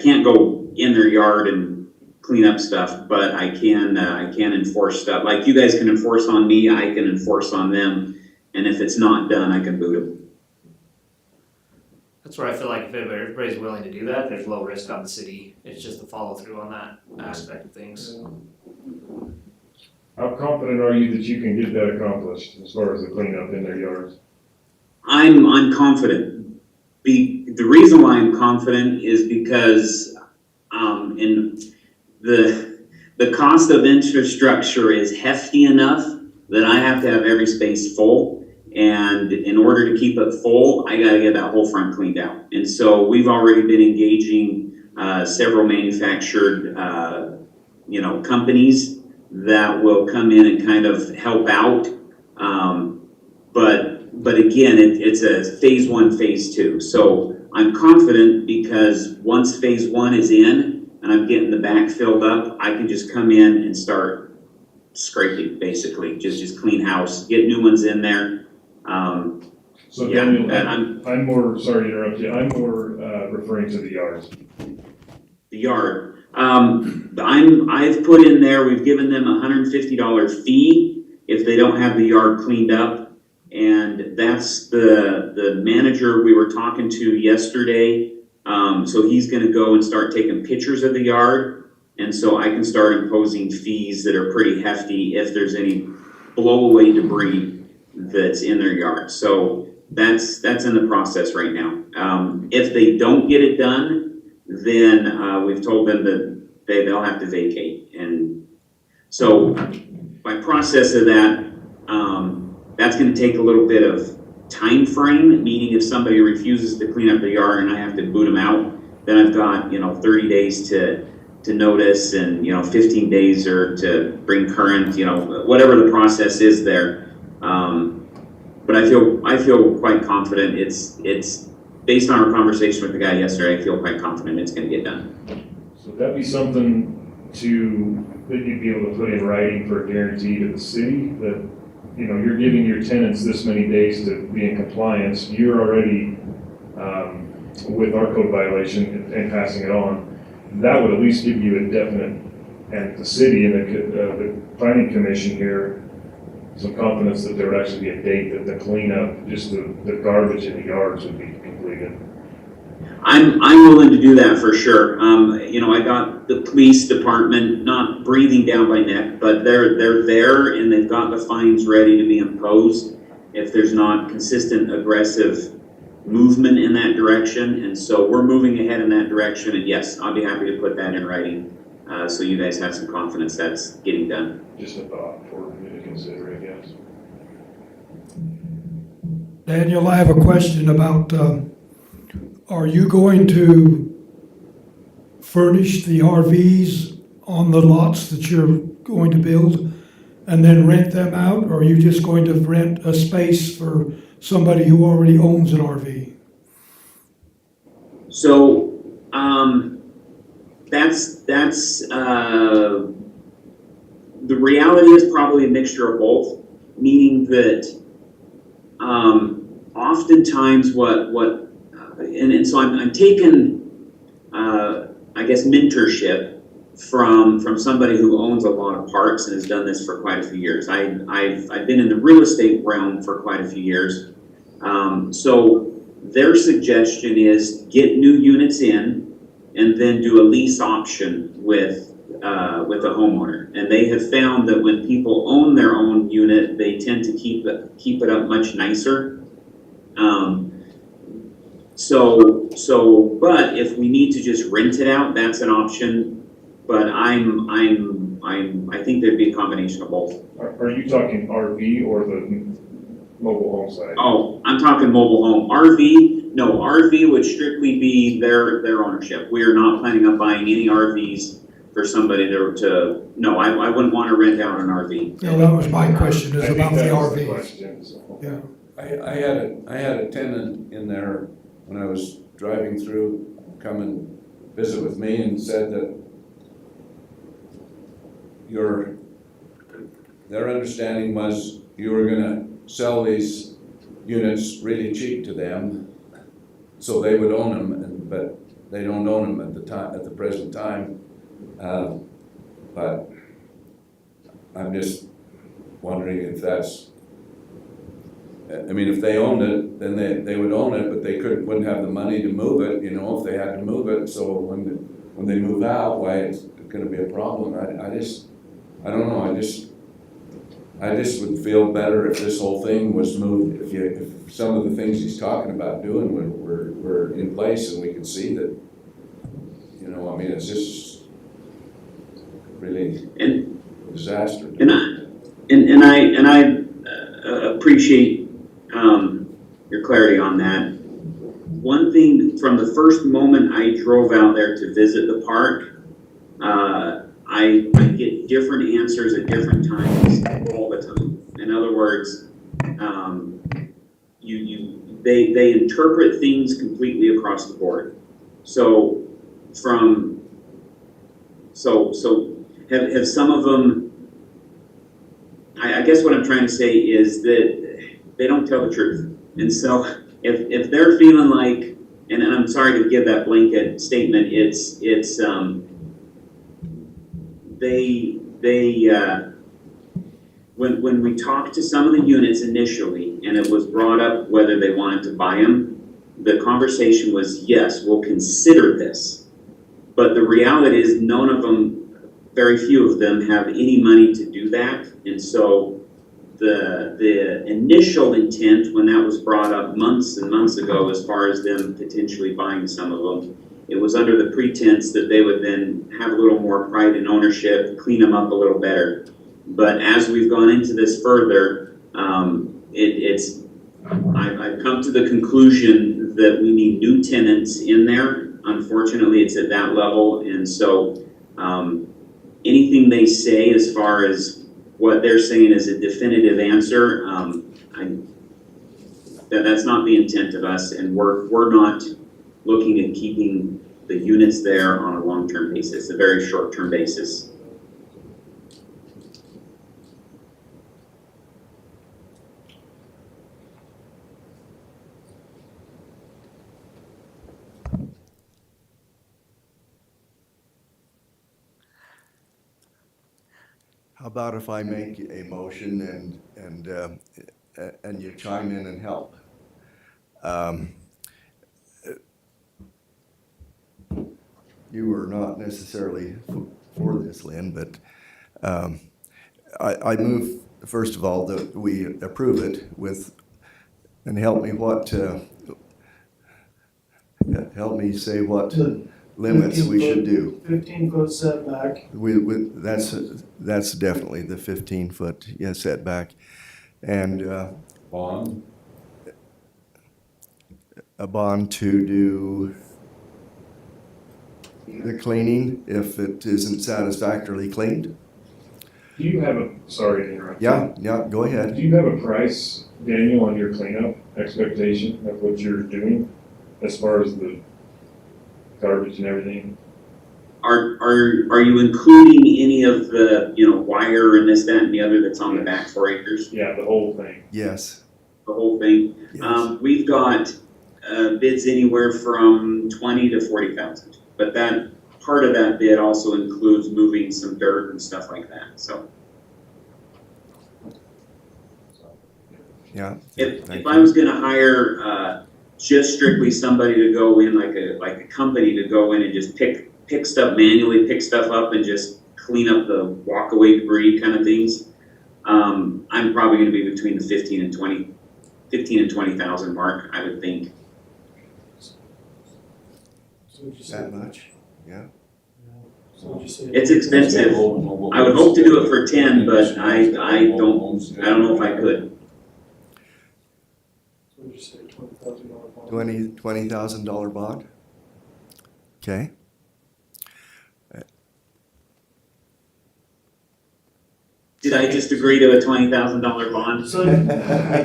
can't go in their yard and clean up stuff, but I can enforce stuff. Like you guys can enforce on me, I can enforce on them. And if it's not done, I can boot them. That's where I feel like if everybody's willing to do that, there's low risk on the city. It's just the follow through on that aspect of things. how confident are you that you can get that accomplished as far as the cleanup in their yards? I'm confident. The reason why I'm confident is because in the cost of infrastructure is hefty enough that I have to have every space full. And in order to keep it full, I gotta get that whole front cleaned out. And so we've already been engaging several manufactured, companies that will come in and kind of help out. But again, it's a phase 1, phase 2. So I'm confident because once phase 1 is in and I'm getting the back filled up, I can just come in and start scraping, basically, just clean house, get new ones in there. So Yeah, Daniel, and I'm more, sorry to interrupt you, I'm more referring to the yards. The yard. I've put in there, we've given them a $150 fee if they don't have the yard cleaned up. And that's the manager we were talking to yesterday. So he's gonna go and start taking pictures of the yard. And so I can start imposing fees that are pretty hefty if there's any blowaway debris that's in their yard. So that's in the process right now. If they don't get it done, then we've told them that they'll have to vacate. And so by process of that, that's going to take a little bit of time frame, meaning if somebody refuses to clean up the yard and I have to boot them out, then I've got 30 days to notice and 15 days or to bring current, whatever the process is there. But I feel quite confident. It's based on our conversation with the guy yesterday. I feel quite confident it's going to get done. So that'd be something that you'd be able to put in writing for a guarantee to the city that, you're giving your tenants this many days to be in compliance. You're already with our code violation and passing it on. That would at least give you a definite, and the city and the planning commission here, some confidence that there would actually be a date that the cleanup, just the garbage in the yards would be completed. I'm willing to do that for sure. I got the police department not breathing down my neck, but they're there and they've got the fines ready to be imposed if there's not consistent aggressive movement in that direction, and so we're moving ahead in that direction, and yes, I'll be happy to put that in writing, so you guys have some confidence that's getting done. Just a thought for you to consider, I guess. Daniel, I have a question about, are you going to furnish the RVs on the lots that you're going to build and then rent them out? Or are you just going to rent a space for somebody who already owns an RV? So, the reality is probably a mixture of both, meaning that, oftentimes and so I'm taking, I guess, mentorship from somebody who owns a lot of parks and has done this for quite a few years. I've been in the real estate realm for quite a few years. So their suggestion is get new units in and then do a lease option with a homeowner. And they have found that when people own their own unit, they tend to keep it up much nicer. But if we need to just rent it out, that's an option. But I think there'd be a combination of both. Are you talking RV or the mobile home side? Oh, I'm talking mobile home. RV would strictly be their ownership. We are not planning on buying any RVs for somebody no, I wouldn't want to rent out an RV. Yeah, that was my question, is I think about the that was the RV. question, so. Yeah. I had a tenant in there when I was driving through, come and visit with me and said that their understanding was you were gonna sell these units really cheap to them, so they would own them, but they don't own them at the present time. But I'm just wondering if that's, I mean, if they owned it, then they would own it, but they wouldn't have the money to move it, if they had to move it. So when they move out, why it's gonna be a problem? I don't know, I just would feel better if this whole thing was moved, if some of the things he's talking about doing were in place and we could see that, I mean, it's just really a disaster. And I appreciate your clarity on that. One thing, from the first moment I drove out there to visit the park, I get different answers at different times all the time. In other words, they interpret things completely across the board. So have some of them, I guess what I'm trying to say is that they don't tell the truth. And so if they're feeling like, and I'm sorry to give that blanket statement, when we talked to some of the units initially and it was brought up whether they wanted to buy them, the conversation was, yes, we'll consider this. But the reality is none of them, very few of them have any money to do that. And so the initial intent when that was brought up months and months ago, as far as them potentially buying some of them, it was under the pretense that they would then have a little more pride in ownership, clean them up a little better. But as we've gone into this further, I've come to the conclusion that we need new tenants in there. Unfortunately, it's at that level, and so anything they say as far as what they're saying is a definitive answer, that's not the intent of us, and we're not looking at keeping the units there on a long-term basis, a very short-term basis. How about if I make a motion and you chime in and help? You were not necessarily for this, Lynn, but I move, first of all, that we approve it with, and help me, help me say what The limits we should do. 15-foot setback. That's definitely the 15-foot, yeah, setback. And Bond, a bond to do the cleaning if it isn't satisfactorily cleaned. Do you have a, sorry to interrupt. Yeah, go Do ahead. you have a price, Daniel, on your cleanup expectation of what you're doing as far as the garbage and everything? Are you including any of the, wire and this, that, and the other that's on the back 4 acres? Yeah, the whole thing. Yes. The whole thing? Yes. We've got bids anywhere from 20 to 40,000, but that part of that bid also includes moving some dirt and stuff like that. So Yeah. if I was going to hire just strictly somebody to go in, like a company to go in and just pick stuff manually, pick stuff up and just clean up the walkaway debris kind of things, I'm probably going to be between the 15 and 20,000 mark, I would think. So would you say, That much? Yeah. so would you say? It's expensive. I would hope to do it for 10, but I don't know if I could. So would you say $20,000 bond? $20,000 bond? Okay. Did I just agree to a $20,000 bond? So,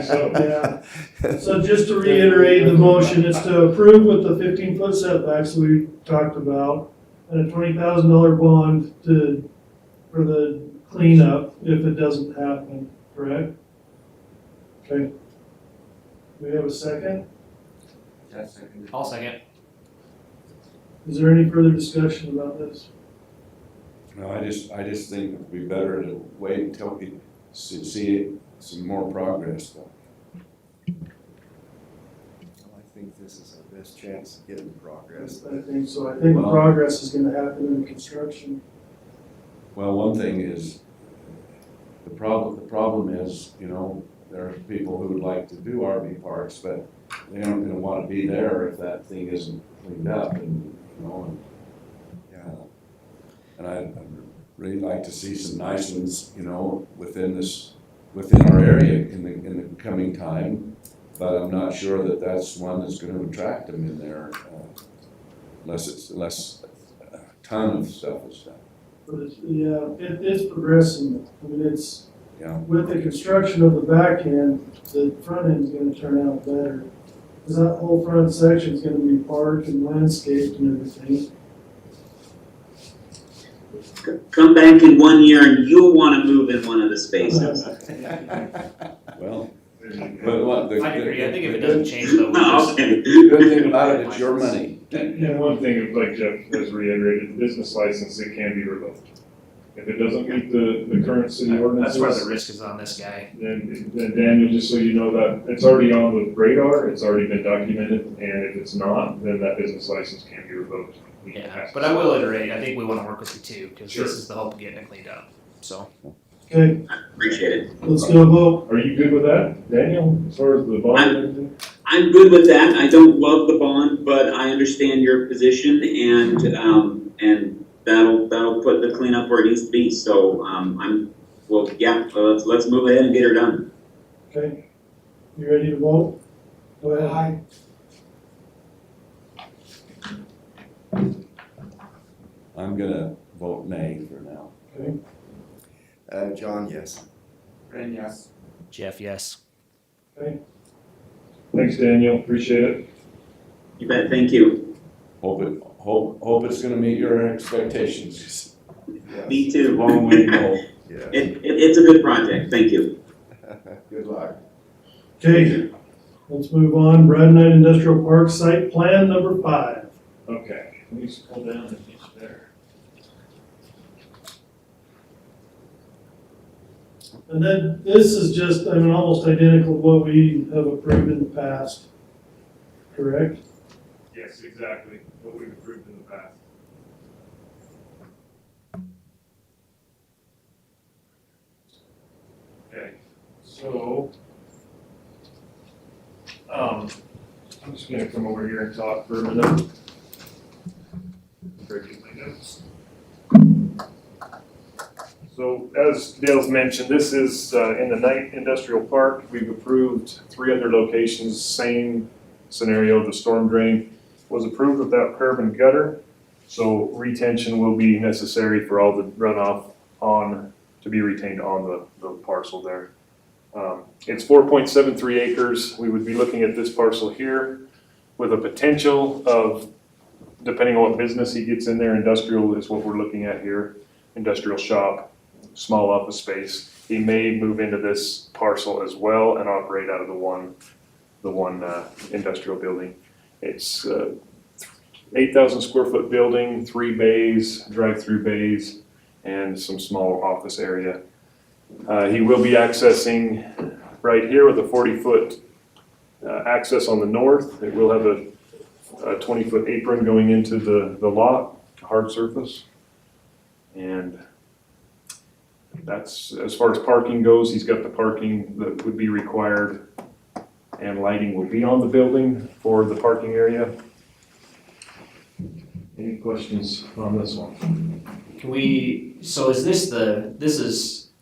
So, yeah, so just to reiterate the motion, it's to approve with the 15-foot setbacks we talked about, and a $20,000 bond for the cleanup if it doesn't happen, correct? Okay. Do we have a second? I'll second. Is there any further discussion about this? no, I just think it'd be better to wait until we see some more progress though. I think this is our best chance of getting progress. I think so. I think the progress is gonna happen in the construction. Well, one thing is, the problem is, there are people who would like to do RV parks, but they aren't gonna wanna be there if that thing isn't cleaned up and, Yeah. and I'd really like to see some nice ones, within our area in the coming time. But I'm not sure that that's one that's gonna attract them in there, unless a ton of stuff is done. But it's progressing. I mean, it's, Yeah. with the construction of the back end, the front end's gonna turn out better. Cause that whole front section's gonna be parked and landscaped and everything. Come back in 1 year and you'll want to move in one of the spaces. Well, there you go. but what, I agree. I think if it doesn't change though, we No, just, okay. the good thing about it, it's your money. And one thing, like Jeff has reiterated, business license, it can be revoked. If it doesn't meet the current city that's ordinances, where the risk is on this guy. then Daniel, just so you know that, it's already on the radar, it's already been documented, and if it's not, then that business license can be revoked. Yeah, but I will iterate. I think we want to work with you too, because Sure. this is the hope of getting it cleaned up. So Okay, Appreciate it. let's do a vote. Are you good with that, Daniel, as far as the bond and everything? I'm good with that. I don't love the bond, but I understand your position and that'll put the cleanup where it needs to be. So, let's move ahead and get her done. Okay, you ready to vote? Go ahead. I'm gonna vote nay for now. Okay, John, yes. Ren, yes. Jeff, yes. okay. Thanks, Daniel, appreciate it. You bet. Thank you. Hope it's gonna meet your expectations. Me too. Long way to go. Yeah. It's a good project. Thank you. Good luck. Okay, let's move on. Brad Knight Industrial Park Site Plan number 5. Okay, let me scroll down and get you there. And then this is just, I mean, almost identical to what we have approved in the past, correct? Yes, exactly, what we've approved in the past. Okay, so, I'm just gonna come over here and talk for a minute. Breaking my notes. So as Dale's mentioned, this is in the Knight Industrial Park. We've approved 3 other locations, same scenario. The storm drain was approved without curb and gutter. So retention will be necessary for all the runoff to be retained on the parcel there. It's 4.73 acres. We would be looking at this parcel here with a potential of, depending on what business he gets in there, industrial is what we're looking at here, industrial shop, small office space. He may move into this parcel as well and operate out of the one industrial building. It's 8,000 square foot building, 3 bays, drive-through bays, and some small office area. He will be accessing right here with a 40-foot access on the north. It will have a 20-foot apron going into the lot, hard surface. And that's, as far as parking goes, he's got the parking that would be required, and lighting will be on the building for the parking area. Any questions on this one? Can we, so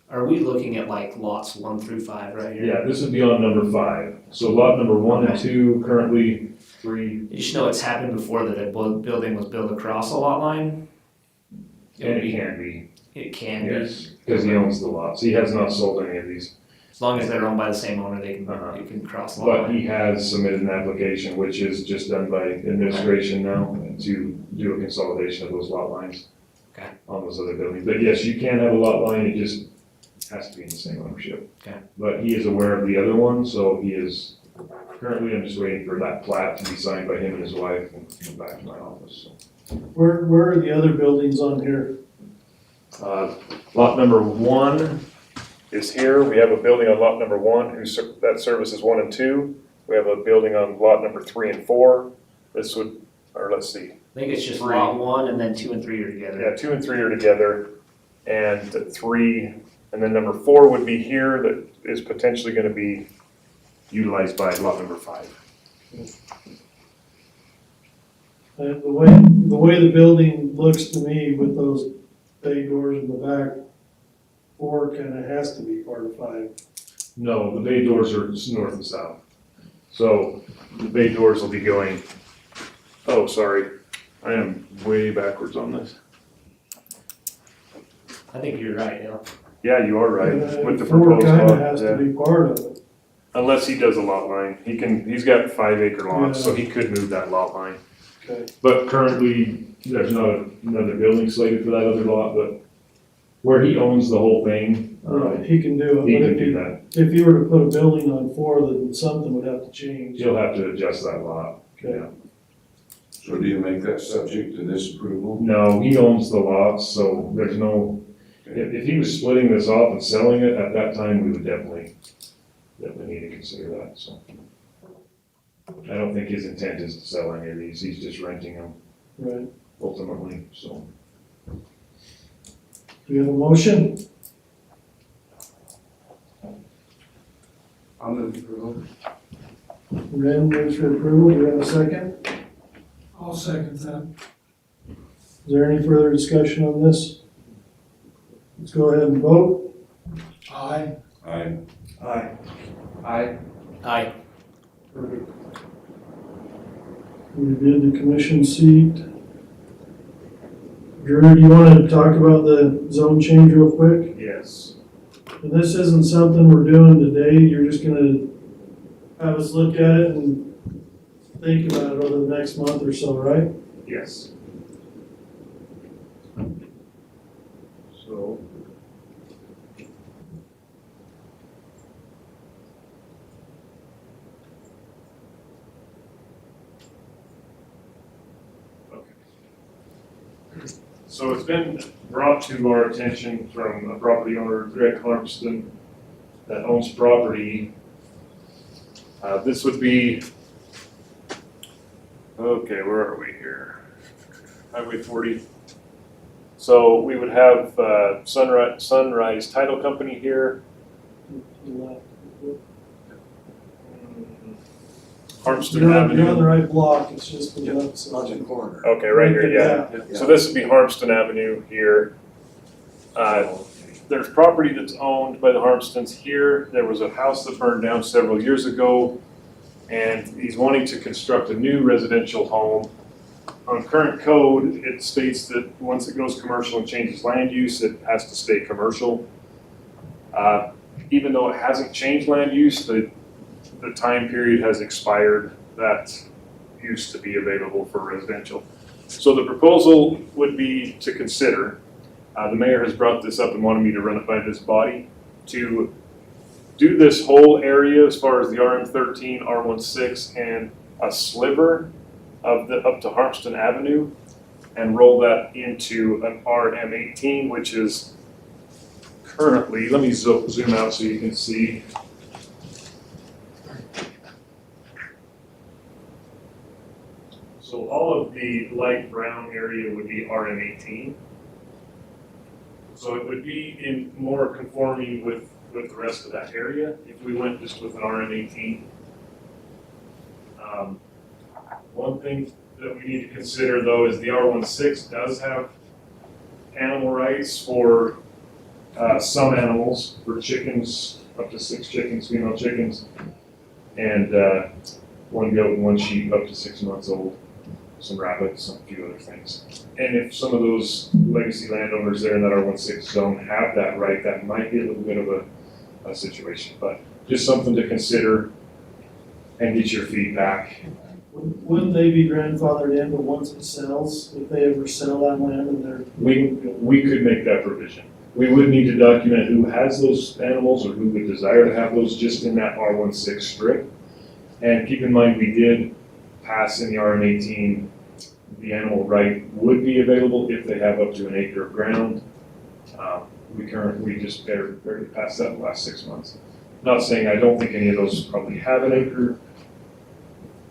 are we looking at like lots 1 through 5 right here? Yeah, this would be on number 5. So lot number 1 and 2, currently 3. You should know it's happened before that a building was built across a lot line. And it can be, It can yes, because he owns the lots. He has not sold any of these. be. As long as they're owned by the same owner, they can, Uh-huh. you can cross the lot But line. he has submitted an application, which is just done by administration now, to do a consolidation of those lot lines. Okay. On those other buildings. But yes, you can have a lot line, it just has to be in the same ownership. Okay. But he is aware of the other one, so he is, currently I'm just waiting for that plat to be signed by him and his wife and come back to my office, so. Where are the other buildings on here? Lot number 1 is here. We have a building on lot number 1 that services 1 and 2. We have a building on lot number 3 and 4. This would, or let's see, I think it's just 3. lot 1 and then 2 and 3 are together. yeah, 2 and 3 are together, and 3, and then number 4 would be here that is potentially gonna be utilized by lot number 5. The way the building looks to me with those bay doors in the back, 4 kinda has to be part of 5. No, the bay doors are north and south. So the bay doors will be going, oh, sorry, I am way backwards on this. I think you're right, Dale. Yeah, you are right, with the 4 proposed kinda lot, has to yeah. be part of it. Unless he does a lot line, he's got 5-acre lots, so he could move that lot line. Okay. But currently, there's not another building slated for that other lot, but where he owns the whole thing, Right, he can do it. he but can if do that. If you were to put a building on 4, then something would have to change. He'll have to adjust that lot. Okay. Yeah. So do you make that subject to this approval? No, he owns the lots, so there's no, if he was splitting this off and selling it, at that time, we would definitely need to consider that, so. I don't think his intent is to sell any of these, he's just renting them Right. ultimately, so. Do you have a motion? I'll move approval. Ren moves for approval. Do you have a second? I'll second that. Is there any further discussion on this? Let's go ahead and vote. Aye. Aye. Aye. Aye. Aye. We did the commission seat. Drew, do you want to talk about the zone change real quick? Yes. And this isn't something we're doing today. You're just gonna have us look at it and think about it over the next month or so, right? Yes. So. Okay. So it's been brought to our attention from a property owner, Greg Harmston, that owns property. This would be, okay, where are we here? Highway 40. So we would have Sunrise Title Company here. Harmston You're on the Avenue. right block, it's just the left side. On the corner. Okay, right here, yeah. So this would be Harmston Avenue here. There's property that's owned by the Harmstons here. There was a house that burned down several years ago, and he's wanting to construct a new residential home. On current code, it states that once it goes commercial and changes land use, it has to stay commercial. Even though it hasn't changed land use, the time period has expired that used to be available for residential. So the proposal would be to consider, the mayor has brought this up and wanted me to run it by this body, to do this whole area as far as the RM13, R16, and a sliver of the up to Harmston Avenue, and roll that into an RM18, which is currently, let me zoom out so you can see. So all of the light brown area would be RM18. So it would be in more conforming with the rest of that area if we went just with an RM18. One thing that we need to consider though is the R16 does have animal rights for some animals, for chickens, up to 6 chickens, female chickens, and 1 goat and 1 sheep up to 6 months old, some rabbits, a few other things. And if some of those legacy landowners there in that R16 zone have that right, that might be a little bit of a situation, but just something to consider and get your feedback. Wouldn't they be grandfathered in, but once it sells, if they ever sell that land and they're. We could make that provision. We would need to document who has those animals or who would desire to have those just in that R16 strip. And keep in mind, we did pass in the RM18, the animal right would be available if they have up to an acre of ground. We just barely passed that in the last 6 months. Not saying I don't think any of those probably have an acre,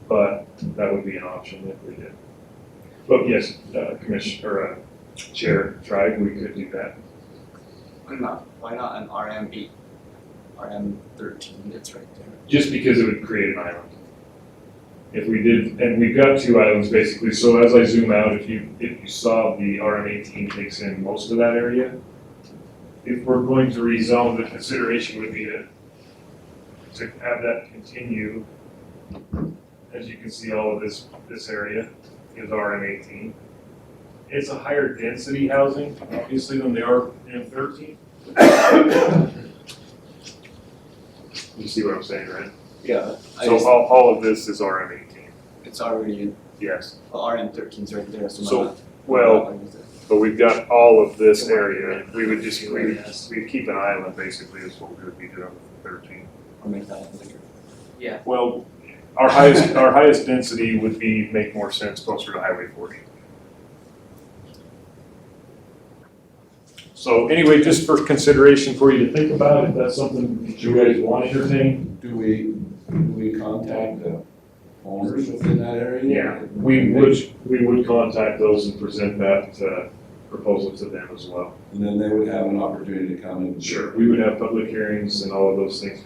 but that would be an option if we did. But yes, Chair Tribe, we could do that. Why not an RM8, RM13, it's right there. Just because it would create an island. If we did, and we've got 2 islands basically, so as I zoom out, if you saw the RM18 takes in most of that area, if we're going to rezone, the consideration would be to have that continue. As you can see, all of this area is RM18. It's a higher density housing, obviously, than the RM13. You see what I'm saying, right? Yeah. So all of this is RM18. It's already in, Yes. well, RM13's right there, so. So, not- well, but we've got all of this area. We would we'd keep an island basically is what we would be doing with 13. Or make that bigger. Well, our highest density would make more sense closer to Highway 40. So anyway, just for consideration for you to think about, if that's something that you guys want to entertain. Do we contact the owners within that area? Yeah, we would contact those and present that proposal to them as well. And then they would have an opportunity to come in. Sure, we would have public hearings and all of those things.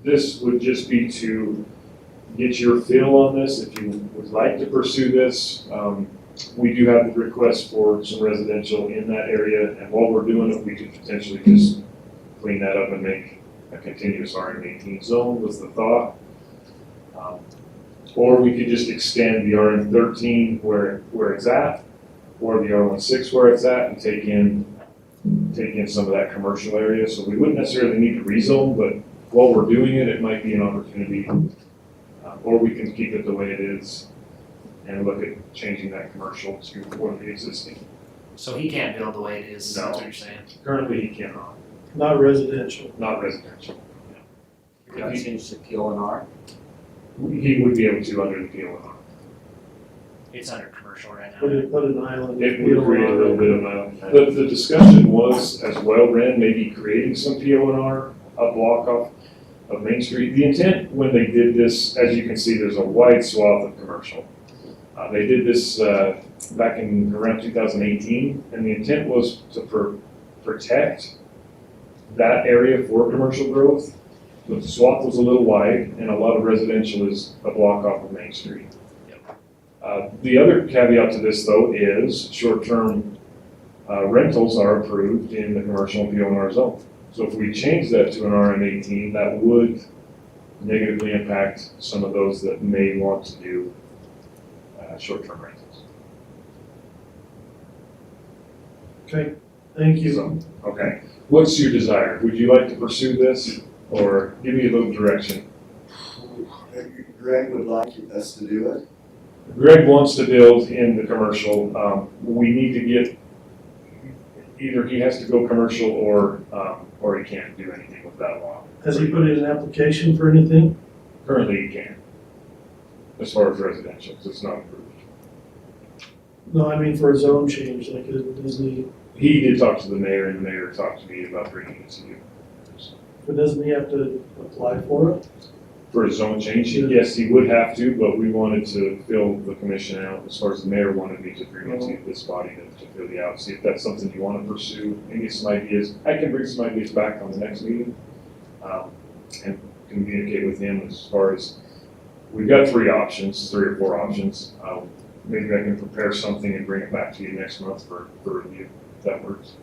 This would just be to get your feel on this, if you would like to pursue this. We do have the request for some residential in that area, and while we're doing it, we could potentially just clean that up and make a continuous RM18 zone was the thought. Or we could just extend the RM13 where it's at, or the R16 where it's at, and take in some of that commercial area. So we wouldn't necessarily need to rezone, but while we're doing it, it might be an opportunity. Or we can keep it the way it is and look at changing that commercial to one of the existing. So he can't build the way it is, No. that's what you're saying? Currently, he cannot, Not residential. not residential. Can I change to PLNR? He would be able to under the PLNR. It's under commercial right now. Put an island. It would create a little bit of the discussion was as well, Ren, maybe creating some PLNR, a block off of Main Street. The intent when they did this, as you can see, there's a wide swath of commercial. They did this back in around 2018, and the intent was to protect that area for commercial growth, But the swath was a little wide, and a lot of residential is a block off of Main Street. The other caveat to this, though, is short-term rentals are approved in the commercial and PONR zone. So if we change that to an RM18, that would negatively impact some of those that may want to do short-term rentals. Okay, thank you. So, okay, what's your desire? Would you like to pursue this, or give me a little direction? Greg would like us to do it. Greg wants to build in the commercial. We need to get, either he has to go commercial or he can't do anything with that lot. Has he put in an application for anything? Currently, he can, as far as residential, because it's not approved. No, I mean for a zone change, like, doesn't he, He did talk to the mayor, and the mayor talked to me about bringing it to you. but doesn't he have to apply for it? For a zone change, yes, he would have to, but we wanted to fill the commission out, as far as the mayor wanted me to bring it to this body to fill you out, see if that's something you want to pursue, and get some ideas. I can bring some ideas back on the next meeting, and communicate with him as far as, we've got 3 or 4 options. Maybe I can prepare something and bring it back to you next month for review, if that works.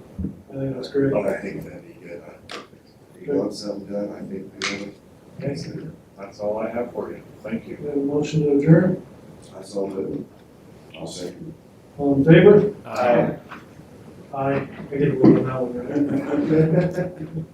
I think that's great. I think that'd be good. If you want something done, I think we ought Okay, that's all I have for you. Thank you. We have a motion to adjourn. to, I saw that. I'll second. All in favor? Aye. Aye. I get a little on that one, right?